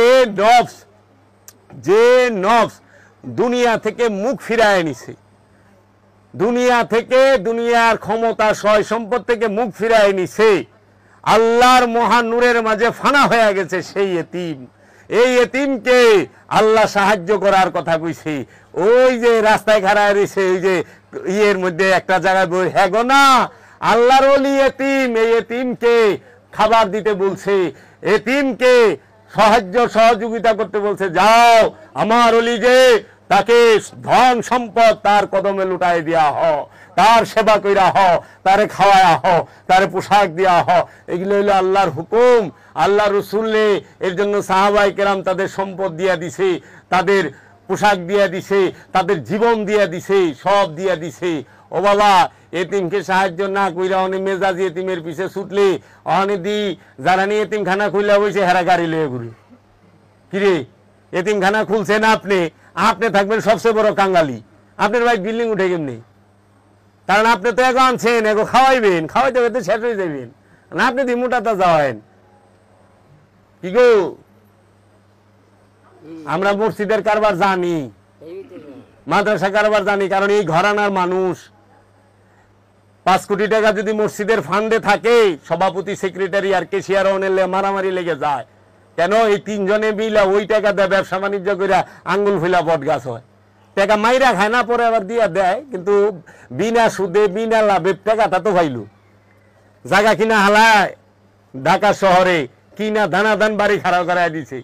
S2: নফস দুনিয়া থেকে মুখ ফিরায় নিছে, দুনিয়া থেকে, দুনিয়ার ক্ষমতা সয় সম্পদ থেকে মুখ ফিরায় নিছে, আল্লাহর মহান নূরের মাঝে ফানা হয়ে গেছে, সেই এতিম। এই এতিমকে আল্লাহ সাহায্য করার কথা কইছে। ওই যে রাস্তায় খাড়ায় রয়েছে, ওই যে ইয়ের মধ্যে একটা জায়গায় বই, হ্যাঁ গো না, আল্লাহর ওলি এতিম। এই এতিমকে খাবার দিতে বলছে, এতিমকে সাহায্য সহযোগিতা করতে বলছে। যাও আমার ওলি যে, তাকে ধন সম্পদ তার কদমে লুটাই দিয়া হ, তার সেবা কইরা হ, তারে খাওয়ায়া হ, তারে পোশাক দিয়া হ। এগুলো হইলো আল্লাহর হুকুম, আল্লাহ রসুলে। এর জন্য সাহাবায়ে কেরাম তাদের সম্পদ দিয়া দিছে, তাদের পোশাক দিয়ে দিছে, তাদের জীবন দিয়ে দিছে, সব দিয়ে দিছে। ও বাবা, এতিমকে সাহায্য না কইরা অনেক মেজাজি এতিমের পিছে ছুটলে অনেক দি যারা নিয়ে এতিমখানা খুললে হয়েছে হেরা গাড়ি লয়ে ঘুরে। কিরে, এতিমখানা খুলছেন আপনি, আপনি থাকবেন সবচেয়ে বড় কাঙ্গালি। আপনার ভাই বিল্ডিং উঠে কেমনি? কারণ আপনি তো এগো আনছেন, এগো খাওয়াইবেন, খাওয়াইতে হয়তো শেষ হয়ে যাবেন না, আপনি দি মোটাটা যাওয়েন। কি গো, আমরা মসজিদের কারবার জানি, মাদ্রাসা কারবার জানি, কারণ এই ঘরানার মানুষ। 5 কোটি টাকা যদি মসজিদের ফান্ডে থাকে, সভাপতি, সেক্রেটারি আর কেশিয়ার অনেলে মারামারি লেগে যায় কেন? এই 3 জনে মিলা ওই টাকা দেয়, ব্যবসা বাণিজ্য করে আঙ্গুল ফুলা বট গাছ হয়। টাকা মাইরা খায় না, পরে আবার দিয়া দেয়, কিন্তু বিনা সুদে বিনা লাভে টাকাটা তো পাইল। জায়গা কিনা হালায় ঢাকা শহরে, কিনা দানাদান বাড়ি খাড়া করায় দিছে।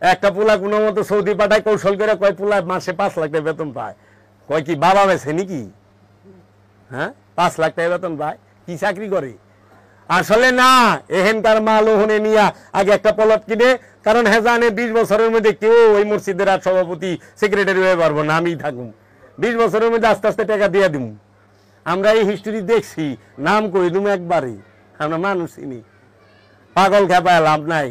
S2: একটা পোলা কোনো মতো সৌদি পাঠায়, কৌশল করে কয় পোলা মাসে 5 লাখ টাকা বেতন পায়। কয় কি বাবা বেছে নাকি? হ্যাঁ, 5 লাখ টাকা বেতন পায়, কি চাকরি করে? আসলে না, এহেনকার মাল ওহনে নিয়া আগে একটা প্লট কিনে, কারণ হ্যাঁ জানে 20 বছরের মধ্যে কেউ ওই মসজিদের আর সভাপতি সেক্রেটারি হয়ে পারবো না, আমি থাকুন। 20 বছরের মধ্যে আস্তে আস্তে টাকা দিয়ে দিব। আমরা এই হিস্টোরি দেখছি, নাম কই তুমি একবারই, আমরা মানুষ চিনি, পাগল খেপায় লাভ নাই।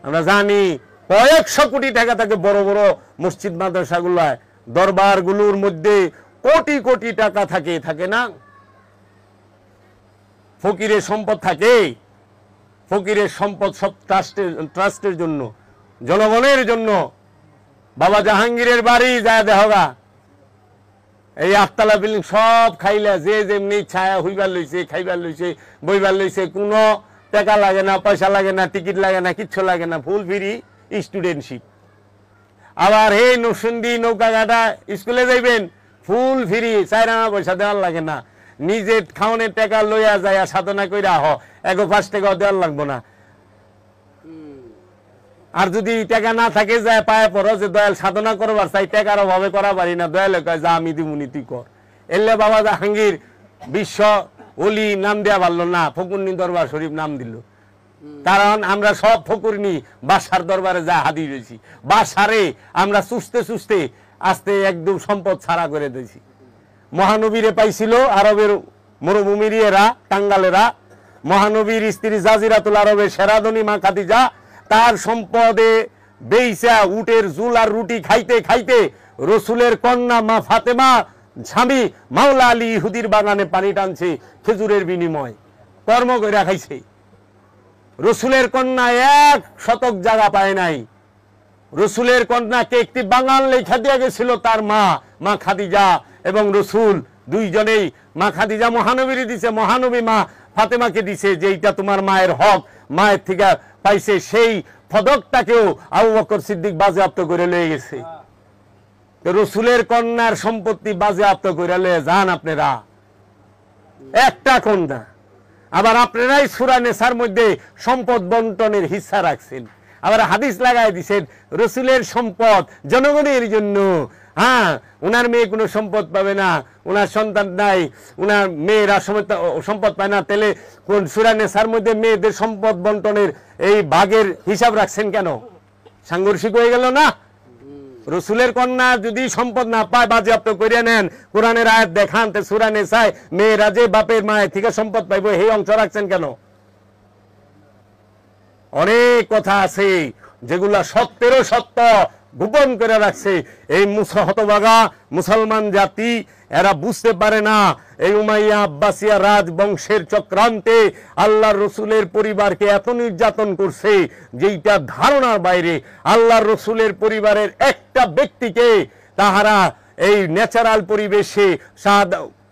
S2: আমরা জানি কয়েকশো কোটি টাকা থাকে বড় বড় মসজিদ মাদ্রাসাগুলায়, দরবারগুলোর মধ্যে কোটি কোটি টাকা থাকে, থাকে না? ফকিরের সম্পদ থাকে, ফকিরের সম্পদ সব ট্রাস্টের জন্য, জনগণের জন্য। বাবা জাহাঙ্গীরের বাড়ি যায় দেহগা, এই 8তলা বিল্ডিং সব খাইলা, যে যেমনি ছায়া হইবার লইছে, খাইবার লইছে, বইবার লইছে, কোনো টাকা লাগে না, পয়সা লাগে না, টিকিট লাগে না, কিচ্ছু লাগে না, ফুল ফ্রি স্টুডেন্টশিপ। আবার এই নরসিংদী নৌকাঘাটা স্কুলে যাইবেন, ফুল ফ্রি, 4 আনা পয়সা দেওয়ার লাগে না। নিজে খাওয়ানোর টাকা লইয়া যায় সাধনা কইরা হ, 1 টাকাও দেওয়ার লাগবো না। আর যদি টাকা না থাকে, যায় পায়ে পড়ো যে দয়াল সাধনা করবার চাই, টাকার অভাবে করা পারি না, দয়ালে কয় যা আমি দিমুনি তুই কর। এলে বাবা জাহাঙ্গীর বিশ্ব ওলি নাম দেওয়া পারলো না, ফকুরনি দরবার শরীফ নাম দিল। কারণ আমরা সব ফকুরনি বাসার দরবারে যা হাজির হয়েছি, বাসারে আমরা চুষতে চুষতে আস্তে একদম সম্পদ ছাড়া করে দিয়েছি। মহানবীরে পাইছিল আরবের মরুভূমির এরা, টাঙ্গালেরা। মহানবীর স্ত্রী জাজিরাতুল আরবের সেরাদনী মা খাদিজা, তার সম্পদে বেইসা উটের জুল আর রুটি খাইতে খাইতে রসুলের কন্যা মা ফাতেমা স্বামী মাওলা আলী ইহুদির বাগানে পানি টানছে খেজুরের বিনিময়, কর্ম করে খাইছে। রসুলের কন্যা 1 শতক জায়গা পায় নাই। রসুলের কন্যাকে একটি বাগান লেখা দিয়ে গেছিল তার মা খাদিজা এবং রসুল দুইজনেই। মা খাদিজা মহানবীর দিছে, মহানবী মা ফাতেমাকে দিছে, যে এইটা তোমার মায়ের হক, মায়ের থেকে পাইছে। সেই পদকটাকেও আবু বকর সিদ্দিক বাজেয়াপ্ত করে লয়ে গেছে। রসুলের কন্যার সম্পত্তি বাজেয়াপ্ত করে লয়ে যান আপনারা, একটা কন্যা। আবার আপনারাই সূরা নেসার মধ্যে সম্পদ বন্টনের হিস্সা রাখছেন, আবার হাদিস লাগাই দিছেন রসুলের সম্পদ জনগণের জন্য। হ্যাঁ, উনার মেয়ে কোনো সম্পদ পাবে না, উনার সন্তান নাই, উনার মেয়েরা সম্পদ পায় না। তাহলে কোন সূরা নেসার মধ্যে মেয়েদের সম্পদ বন্টনের এই ভাগের হিসাব রাখছেন কেন? সাংঘর্ষিক হয়ে গেল না? রসুলের কন্যা যদি সম্পদ না পায়, বাজেয়াপ্ত করে নেন, কোরআনের আয়াত দেখান তে সূরা নেসায় মেয়েরা যে বাপের মায়ের থেকে সম্পদ পাইব, এই অংশ রাখছেন কেন? অনেক কথা আছে যেগুলা সত্যেরও সত্য গোপন করে রাখছে এই হতভাগা মুসলমান জাতি। এরা বুঝতে পারে না এই উমাইয়া আব্বাসিয়া রাজবংশের চক্রান্তে আল্লাহর রসুলের পরিবারকে এত নির্যাতন করছে যেইটা ধারণার বাইরে। আল্লাহর রসুলের পরিবারের একটা ব্যক্তিকে তাহারা এই ন্যাচারাল পরিবেশে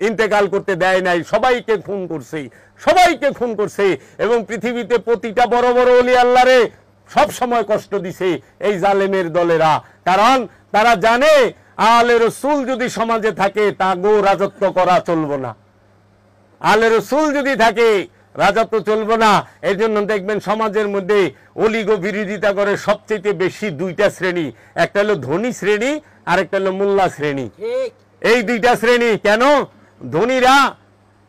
S2: ইন্তেকাল করতে দেয় নাই, সবাইকে খুন করছে, সবাইকে খুন করছে। এবং পৃথিবীতে প্রতিটা বড় বড় ওলি আল্লাহরে সব সময় কষ্ট দিছে এই জালেমের দলেরা। কারণ তারা জানে আলে রসুল যদি সমাজে থাকে তা গো রাজত্ব করা চলবো না, আলে রসুল যদি থাকে রাজত্ব চলবো না। এই জন্য দেখবেন সমাজের মধ্যে অলিগো বিরোধিতা করে সবচেয়ে বেশি 2টা শ্রেণী, একটা হলো ধনী শ্রেণী আর একটা হলো মোল্লা শ্রেণী। এই 2টা শ্রেণী কেন? ধনীরা,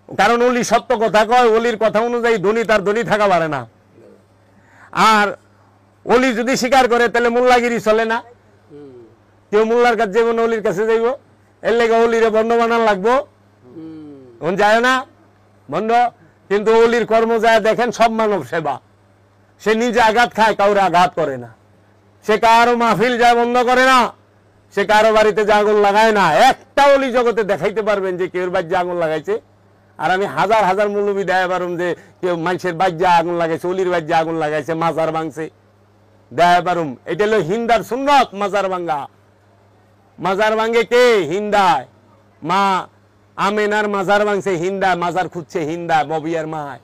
S2: কারণ অলি সত্য কথা কয়, অলির কথা অনুযায়ী ধনী তার ধনী থাকা পারে না। আর অলি যদি স্বীকার করে তাহলে মোল্লাগিরি চলে না। কেউ মোল্লার কাছে যাইব না অলির কাছে যাইব, এর লেগে অলিরে বন্ধ বানান লাগবো, যায় না বন্ধ। কিন্তু অলির কর্ম যায় দেখেন সব মানব সেবা, সে নিজে আঘাত খায়, কাউরে আঘাত করে না, সে কারো মাহফিল যায় বন্ধ করে না, সে কারো বাড়িতে যে আগুন লাগায় না। একটা অলি জগতে দেখাইতে পারবেন যে কেউ বাজ্যে আগুন লাগাইছে? আর আমি হাজার হাজার মৌলবী দেয় পারুম যে কেউ মানুষের বাজ্যে আগুন লাগাইছে, অলির বাজ্যে আগুন লাগাইছে, মাজার ভাঙছে, দেয় পারুম। এটা হলো হিন্দার সুন্নত, মাজার ভাঙ্গা। মাজার ভাঙ্গে কে? হিন্দায়। মা আমেনার মাজার ভাঙছে হিন্দায়, মাজার খুঁজছে হিন্দায়, মবিয়ার মায়।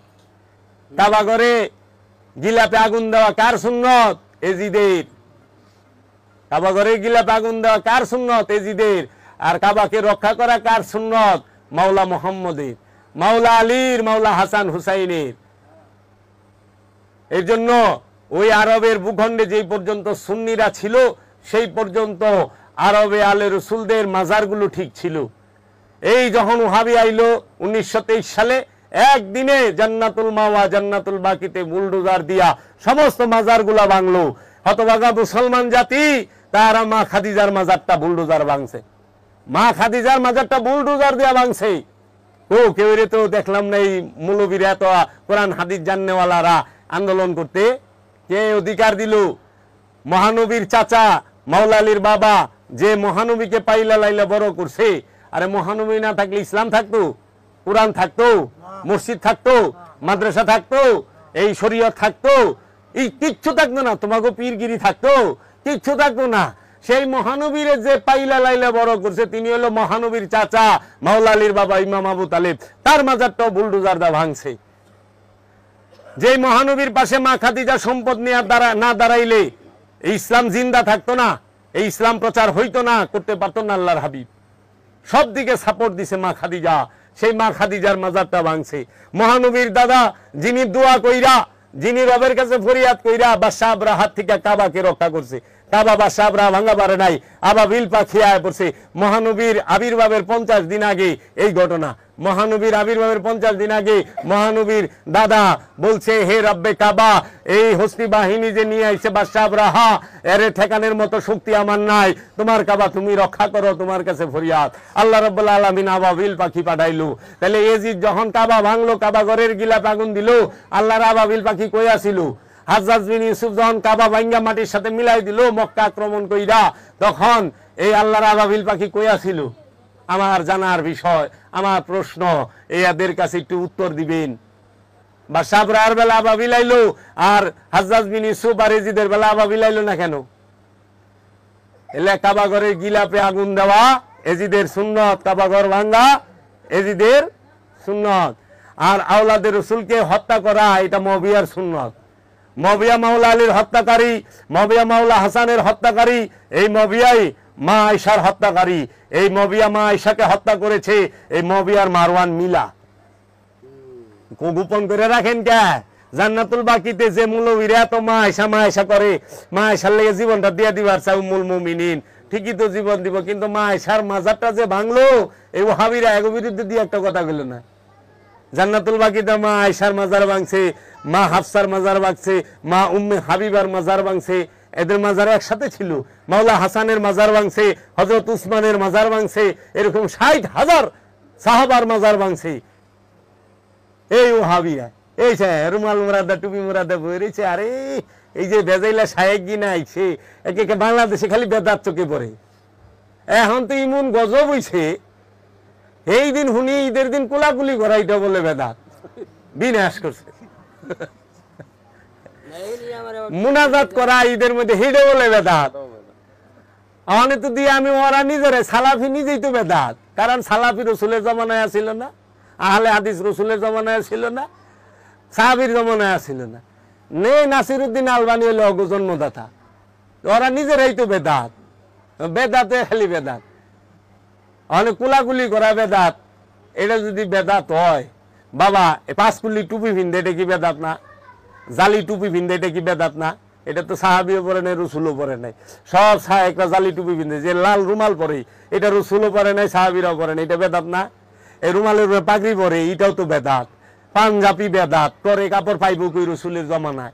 S2: কাবা ঘরে গিলাপে আগুন দেওয়া কার সুন্নত? এজিদের। কাবা ঘরে গিলাপে আগুন দেওয়া কার সুন্নত? এজিদের। আর কাবাকে রক্ষা করা কার সুন্নত? মাওলা মোহাম্মদের, মাওলা আলীর, মাওলা হাসান হুসাইনের। এর জন্য ওই আরবের ভূখণ্ডে যেই পর্যন্ত সুন্নিরা ছিল সেই পর্যন্ত আরবে আলে রসুলদের মাজারগুলো ঠিক ছিল। এই যখন ওহাবি আইলো 1923 সালে, একদিনে জান্নাতুল মাওয়া জান্নাতুল বাকিতে বুলডোজার দিয়া সমস্ত মাজারগুলা ভাঙলো। হতভাগা মুসলমান জাতি তারা মা খাদিজার মাজারটা বুলডোজার ভাঙছে, মা খাদিজার মাজারটা বুলডোজার দিয়া ভাঙছে। ও কেউ রে তো দেখলাম না এই মৌলবীরা এত কোরআন হাদিস জাননেওয়ালারা আন্দোলন করতে। কে অধিকার দিল? মহানবীর চাচা মাওলা আলীর বাবা যে মহানবীকে পাইলা লাইলা বড় করছে। আরে মহানবী না থাকলে ইসলাম থাকতো? কোরআন থাকতো? মসজিদ থাকতো? মাদ্রাসা থাকতো? এই শরীয়ত থাকতো? এই কিচ্ছু থাকতো না। তোমাকে পীরগিরি থাকতো? কিচ্ছু থাকতো না। সেই মহানবীর যে পাইলা লাইলা বড় করছে তিনি হলো মহানবীর চাচা মাওলা আলীর বাবা ইমাম আবু তালেব, তার মাজারটাও বুলডোজার দা ভাঙছে। যে মহানবীর পাশে মা খাদিজা সম্পদ নিয়ে না দাঁড়াইলে এই ইসলাম জিন্দা থাকতো না, এই ইসলাম প্রচার হইতো না, করতে পারতো না আল্লাহর হাবিব। সব দিকে সাপোর্ট দিছে মা খাদিজা, সেই মা খাদিজার মাজারটা ভাঙছে। মহানবীর দাদা যিনি দোয়া কইরা, যিনি রবের কাছে ফরিয়াদ কইরা বাদশাহ আবরার হাত থেকে কাবাকে রক্ষা করছে, কাবা বাদশাহ আবরার ভাঙা পারে নাই, আবাবিল পাখি আয় পড়ছে। মহানবীর আবির্ভাবের 50 দিন আগে এই ঘটনা। মহানবীর আবির্ভাবের 50 দিন আগে মহানবীর দাদা বলছে, হে রব্বে কাবা, এই হস্তি বাহিনী যে নিয়ে আইছে বাদশাহ আবরাহা, এর ঠেকানের মতো শক্তি আমার নাই, তোমার কাবা তুমি রক্ষা করো, তোমার কাছে ফরিয়াদ। আল্লাহ রাব্বুল আলামিন আবাবিল পাখি পাঠাইলো। তাহলে এজিদ যখন কাবা ভাঙলো, কাবা ঘরের গিলাপ আগুন দিল, আল্লাহর আবাবিল পাখি কই আসিল? হাজ্জাজ বিন ইউসুফ যখন কাবা ভাঙ্গা মাটির সাথে মিলাই দিল মক্কা আক্রমণ কইরা, তখন এই আল্লাহর আবাবিল পাখি কই আসিল? আমার জানার বিষয়, আমার প্রশ্ন, এদের কাছে একটু উত্তর দিবেন। বাদশাহ আবরার বেলা আবাবিল আইলো, আর হাজ্জাজ বিন ইউসুফ আর এজিদের বেলা আবাবিল আইলো না কেন? এলে কাবা ঘরের গিলাপে আগুন দেওয়া এজিদের সুন্নত, কাবা ঘর ভাঙ্গা এজিদের সুন্নত। আর আওলাদের রসুলকে হত্যা করা এটা মবিয়ার সুন্নত। মবিয়া মাওলা আলীর হত্যাকারী, মবিয়া মাওলা হাসানের হত্যাকারী, এই মবিয়াই মা আয়েশার হত্যাকারী। এই মবিয়া মা আয়েশাকে হত্যা করেছে এই মবিয়ার মারওয়ান মিলা। গোপন করে রাখেন কে? জান্নাতুল বাকিতে যে মৌলবীরা এত মা আয়েশা করে, মা আয়েশার লেগে জীবনটা দিয়ে দিবার চাই উম্মুল মুমিনিন, ঠিকই তো জীবন দিব, কিন্তু মা আয়েশার মাজারটা যে ভাঙলো, এই ওহাবিরা এর বিরুদ্ধে দিয়ে একটা কথা বলল না। জান্নাতুল বাকিতে মা আয়েশার মাজার ভাঙছে, মা হাফসার মাজার ভাঙছে, মা উম্মে হাবিবার মাজার ভাঙছে, এদের মাজার একসাথে ছিল। মাওলা হাসানের মাজার ভাঙছে, হযরত উসমানের মাজার ভাঙছে, এরকম 60,000 সাহাবার মাজার ভাঙছে এই ওহাবিয়া। এই রুমাল মুরাদা টুপি মুরাদা বইছে। আরে এই যে বেজাইলা শায়েক গিনা আইছে, একে বাংলাদেশে খালি বেদাত চোখে পড়ে। এখন তো ইমন গজব হইছে, এই দিন শুনি ঈদের দিন কোলাকুলি করা এটা বলে বেদাত, বিনাশ করছে। মুনাজাত করা ঈদের মধ্যে হেডে বলে বেদাত। আমানে তো দিয়ে আমি ওরা নিজেরা সালাফি নিজেই তো বেদাত, কারণ সালাফি রসুলের জমানায় ছিল না, আহলে হাদিস রসুলের জমানায় ছিল না, সাহাবীর জমানায় ছিল না। নে নাসিরউদ্দিন আলবানী হলো জন্মদাতা, ওরা নিজেরাই তো বেদাত, বেদাতে খালি বেদাত। অনেক কুলাকুলি করা বেদাত। এটা যদি বেদাত হয়, বাবা 5 কুলি টুপি ভিন্দে এটা কি বেদাত না? জালি টুপি ভিন্দে এটা কি বেদাত না? এটা তো সাহাবিও পরে নাই, রসুলও পরে নাই। সব একটা জালি টুপি ভিন্দে, যে লাল রুমাল পরে এটা রসুলও পরে নাই, সাহাবিরাও পরে নাই, এটা বেদাত না? এই রুমালের উপরে পাগড়ি পরে এটাও তো বেদাত। পাঞ্জাবি বেদাত, পরে কাপড় পাইব কই রসুলের জমানায়,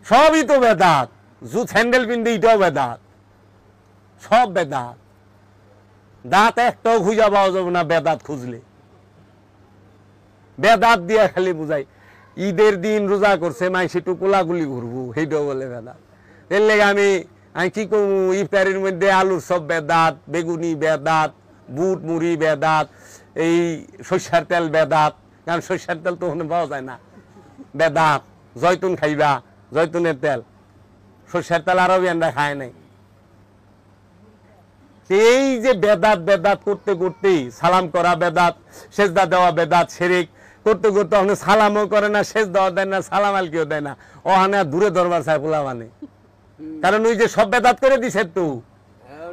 S2: সবই তো বেদাত। জুত হ্যান্ডেল পিনতে এটাও বেদাত, সব বেদাত। দাঁত একটাও খুঁজা পাওয়া যাবে না বেদাত খুঁজলে। বেদাত দিয়া খালি বুঝাই। ঈদের দিন রোজা করছে মাইসে একটু কোলাগুলি ঘুরবো, সেইটাও বলে বেদাত। এর লেগে আমি কি করবো, ইফতারির মধ্যে আলুর সব বেদাত, বেগুনি বেদাত, বুট মুড়ি বেদাত, এই সর্ষার তেল বেদাত, কারণ সর্ষার তেল তো ওখানে পাওয়া যায় না, বেদাত। জয়তুন খাইবা, জয়তুনের তেল, সর্ষার তেল আরবিয়ানরা খায় নাই। এই যে বেদাত বেদাত করতে করতেই সালাম করা বেদাত, সেজদা দেওয়া বেদাত, শিরক করতে করতে ওখানে সালামও করে না, সেজদাও দেয় না, সালাম আলকিও দেয় না, ওখানে দূরে দরবার চায় পোলা মানে। কারণ ওই যে সব বেদাত করে দিছে তো,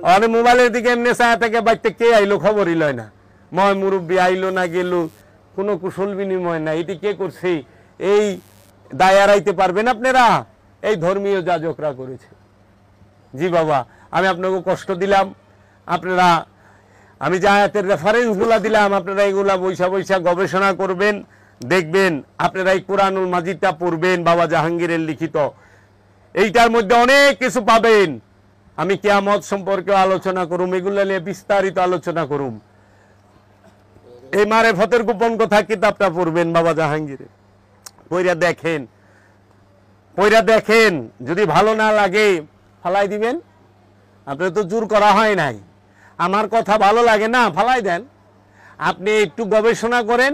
S2: ওখানে মোবাইলের দিকে এমনি চায় থেকে বাড়িতে কে আইলো খবরই লয় না, ময় মুরব্বী আইলো না গেল, কোনো কুশল বিনিময় না, এটি কে করছে, এই দায় এড়াইতে পারবেন আপনারা? এই ধর্মীয় যাজকরা করেছে। জি বাবা, আমি আপনাকে কষ্ট দিলাম, আপনারা আমি যে আয়াতের রেফারেন্স গুলা দিলাম আপনারা এগুলা বৈশা বৈশা গবেষণা করবেন, দেখবেন। আপনারা এই কোরআনুল মাজিদটা পড়বেন, বাবা জাহাঙ্গীরের লিখিত, এইটার মধ্যে অনেক কিছু পাবেন। আমি কিয়ামত সম্পর্কে আলোচনা করুম, এগুলা নিয়ে বিস্তারিত আলোচনা করুম। এই মারেফতের গোপন কথা কিতাবটা পড়বেন বাবা জাহাঙ্গীরের, পইরা দেখেন, যদি ভালো না লাগে ফালাই দিবেন। আপনার তো জোর করা হয় নাই, আমার কথা ভালো লাগে না ফালাই দেন। আপনি একটু গবেষণা করেন,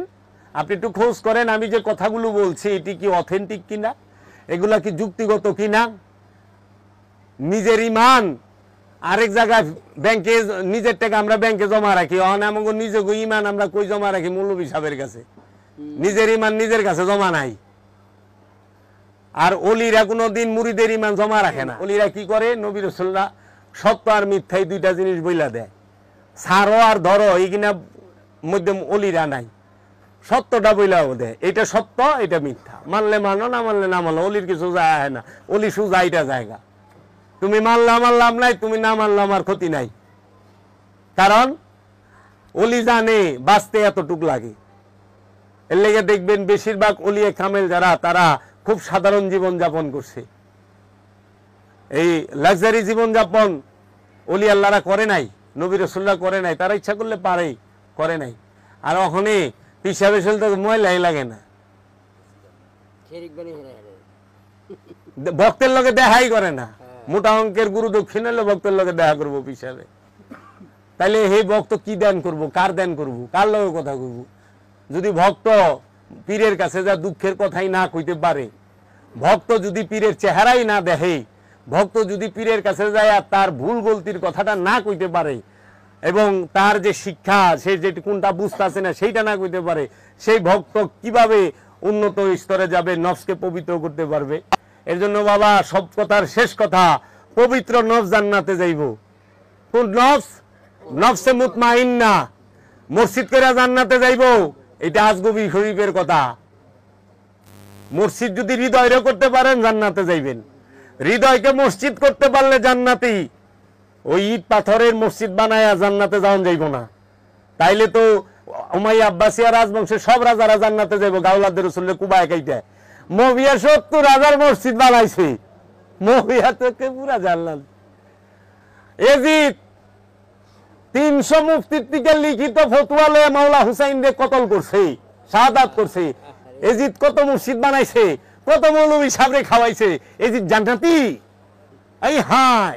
S2: আপনি একটু খোঁজ করেন, আমি যে কথাগুলো বলছি এটি কি অথেন্টিক কিনা, এগুলা কি যুক্তিগত কিনা। নিজের ইমান আরেক জায়গায় ব্যাংকে, নিজের টাকা আমরা ব্যাংকে জমা রাখি, আমাকে নিজের ইমান আমরা কই জমা রাখি? মৌলভী সাহেবের কাছে। নিজের ইমান নিজের কাছে জমা নাই। আর অলিরা কোনোদিন মুরিদের ইমান জমা রাখে না। অলিরা কি করে, নবী রাসূলুল্লাহ সত্য আর মিথ্যাই দুইটা জিনিস বইলা দেয়, ছাড়ো আর ধরো, এইখানে মধ্যে অলিরা নাই, সত্যটা বইলাও দেয়, এটা সত্য এটা মিথ্যা, মানলে মানো না মানলে না মানো, অলির কিছু যায় না, অলি সুজা এটা জায়গা, তুমি মানলে আমার লাভ নাই, তুমি না মানলে আমার ক্ষতি নাই। কারণ অলি জানে বাঁচতে এতটুক লাগে। এর লেগে দেখবেন বেশিরভাগ অলিয়ে কামেল যারা, তারা খুব সাধারণ জীবন যাপন করছে। এই লাক্সারি জীবন যাপন অলি আল্লাহরা করে নাই, নবী রাসূলুল্লাহ করে নাই, তারা ইচ্ছা করলে পারে, করে নাই। আর ওখানে পিসাবে চলতে ময়লাই লাগে না, ভক্তের লগে দেখাই করে না, মোটা অঙ্কের গুরু দক্ষিণ হলে ভক্তের লগে দেখা করবো পিসাবে। তাইলে হে ভক্ত কি দান করব, কার দান করব, কার লগে কথা করব? যদি ভক্ত পীরের কাছে যা দুঃখের কথাই না কইতে পারে, ভক্ত যদি পীরের চেহারাই না দেখে, ভক্ত যদি পীরের কাছে যায় আর তার ভুল গলতির কথাটা না কইতে পারে, এবং তার যে শিক্ষা সে যে কোনটা বুঝতেছে না সেইটা না কইতে পারে, সেই ভক্ত কিভাবে উন্নত স্তরে যাবে, নফসকে পবিত্র করতে পারবে? এর জন্য বাবা সব কথার শেষ কথা, পবিত্র নফস জান্নাতে যাইব। কোন নফস? নফসে মুতমাইন্না, মসজিদ করে জান্নাতে যাইব, এটা আজগবি শরীফের কথা। মসজিদ যদি হৃদয়রে করতে পারেন জান্নাতে যাইবেন, হৃদয়কে মসজিদ করতে পারলে জান্নাতি। ওই ইট পাথরের মসজিদ বানায়া জান্নাতে যাওয়া যাইব না। তাইলে তো উমাইয়া আব্বাসিয়া রাজবংশের সব রাজারা জান্নাতে যাইব, গাওলাদের রসুল কুবায় কাইতে। মুয়াবিয়া 70 রাজার মসজিদ বানাইছে, মুয়াবিয়া তো পুরা জান্নাত। এজিদ 300 মুফতির থেকে লিখিত ফতোয়া লয়ে মাওলা হুসাইন রে কতল করছে, শাহাদাত করছে। এজিদ কত মসজিদ বানাইছে, কত মৌলভী সাহেবরে খাওয়াইছে, এজিদ জান্নাতি? এই হায়,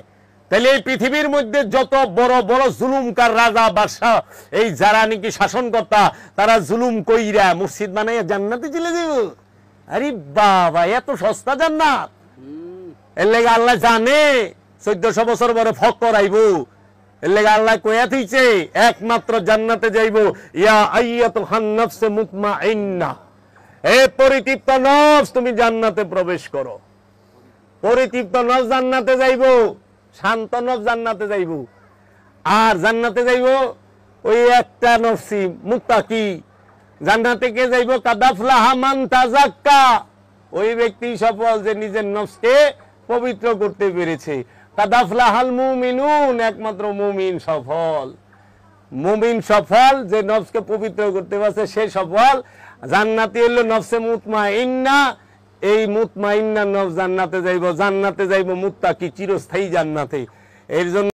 S2: তাহলে এই পৃথিবীর মধ্যে যত বড় বড় জুলুমকার রাজা বাদশা, এই যারা নাকি শাসনকর্তা, তারা জুলুম কইরা মসজিদ বানাইয়া জান্নাতে চলে যাব? আরে বাবা, এত সস্তা জান্নাত? এর লেগে আল্লাহ জানে 1400 বছর পরে ফকর আইব। এর লেগে আল্লাহ কইয়া থইছে একমাত্র জান্নাতে যাইব ইয়া আইয়াতুহান নাফসে মুতমাইন্না, এ পরিতৃপ্ত নফস তুমি জান্নাতে প্রবেশ করো। পরিতৃপ্ত নফস জান্নাতে যাইব, শান্ত নফস জান্নাতে যাইব। আর জান্নাতে যাইব ওই একটা নফসি মুত্তাকি। জান্নাতে কে যাইব? কাদাফলাহা মান তাযাক্কা, ওই ব্যক্তি সফল যে নিজের নফসকে পবিত্র করতে পেরেছে। কাদাফলাহাল মুমিনুন, একমাত্র মুমিন সফল। মুমিন সফল যে নফসকে পবিত্র করতে পারছে, সে সফল। জান্নাতি হলো নফসে মুতমাইন্না, এই মুতমাইন্না নফস জান্নাতে যাইব। জান্নাতে যাইব মুত্তাকি, চিরস্থায়ী জান্নাতে। এর জন্য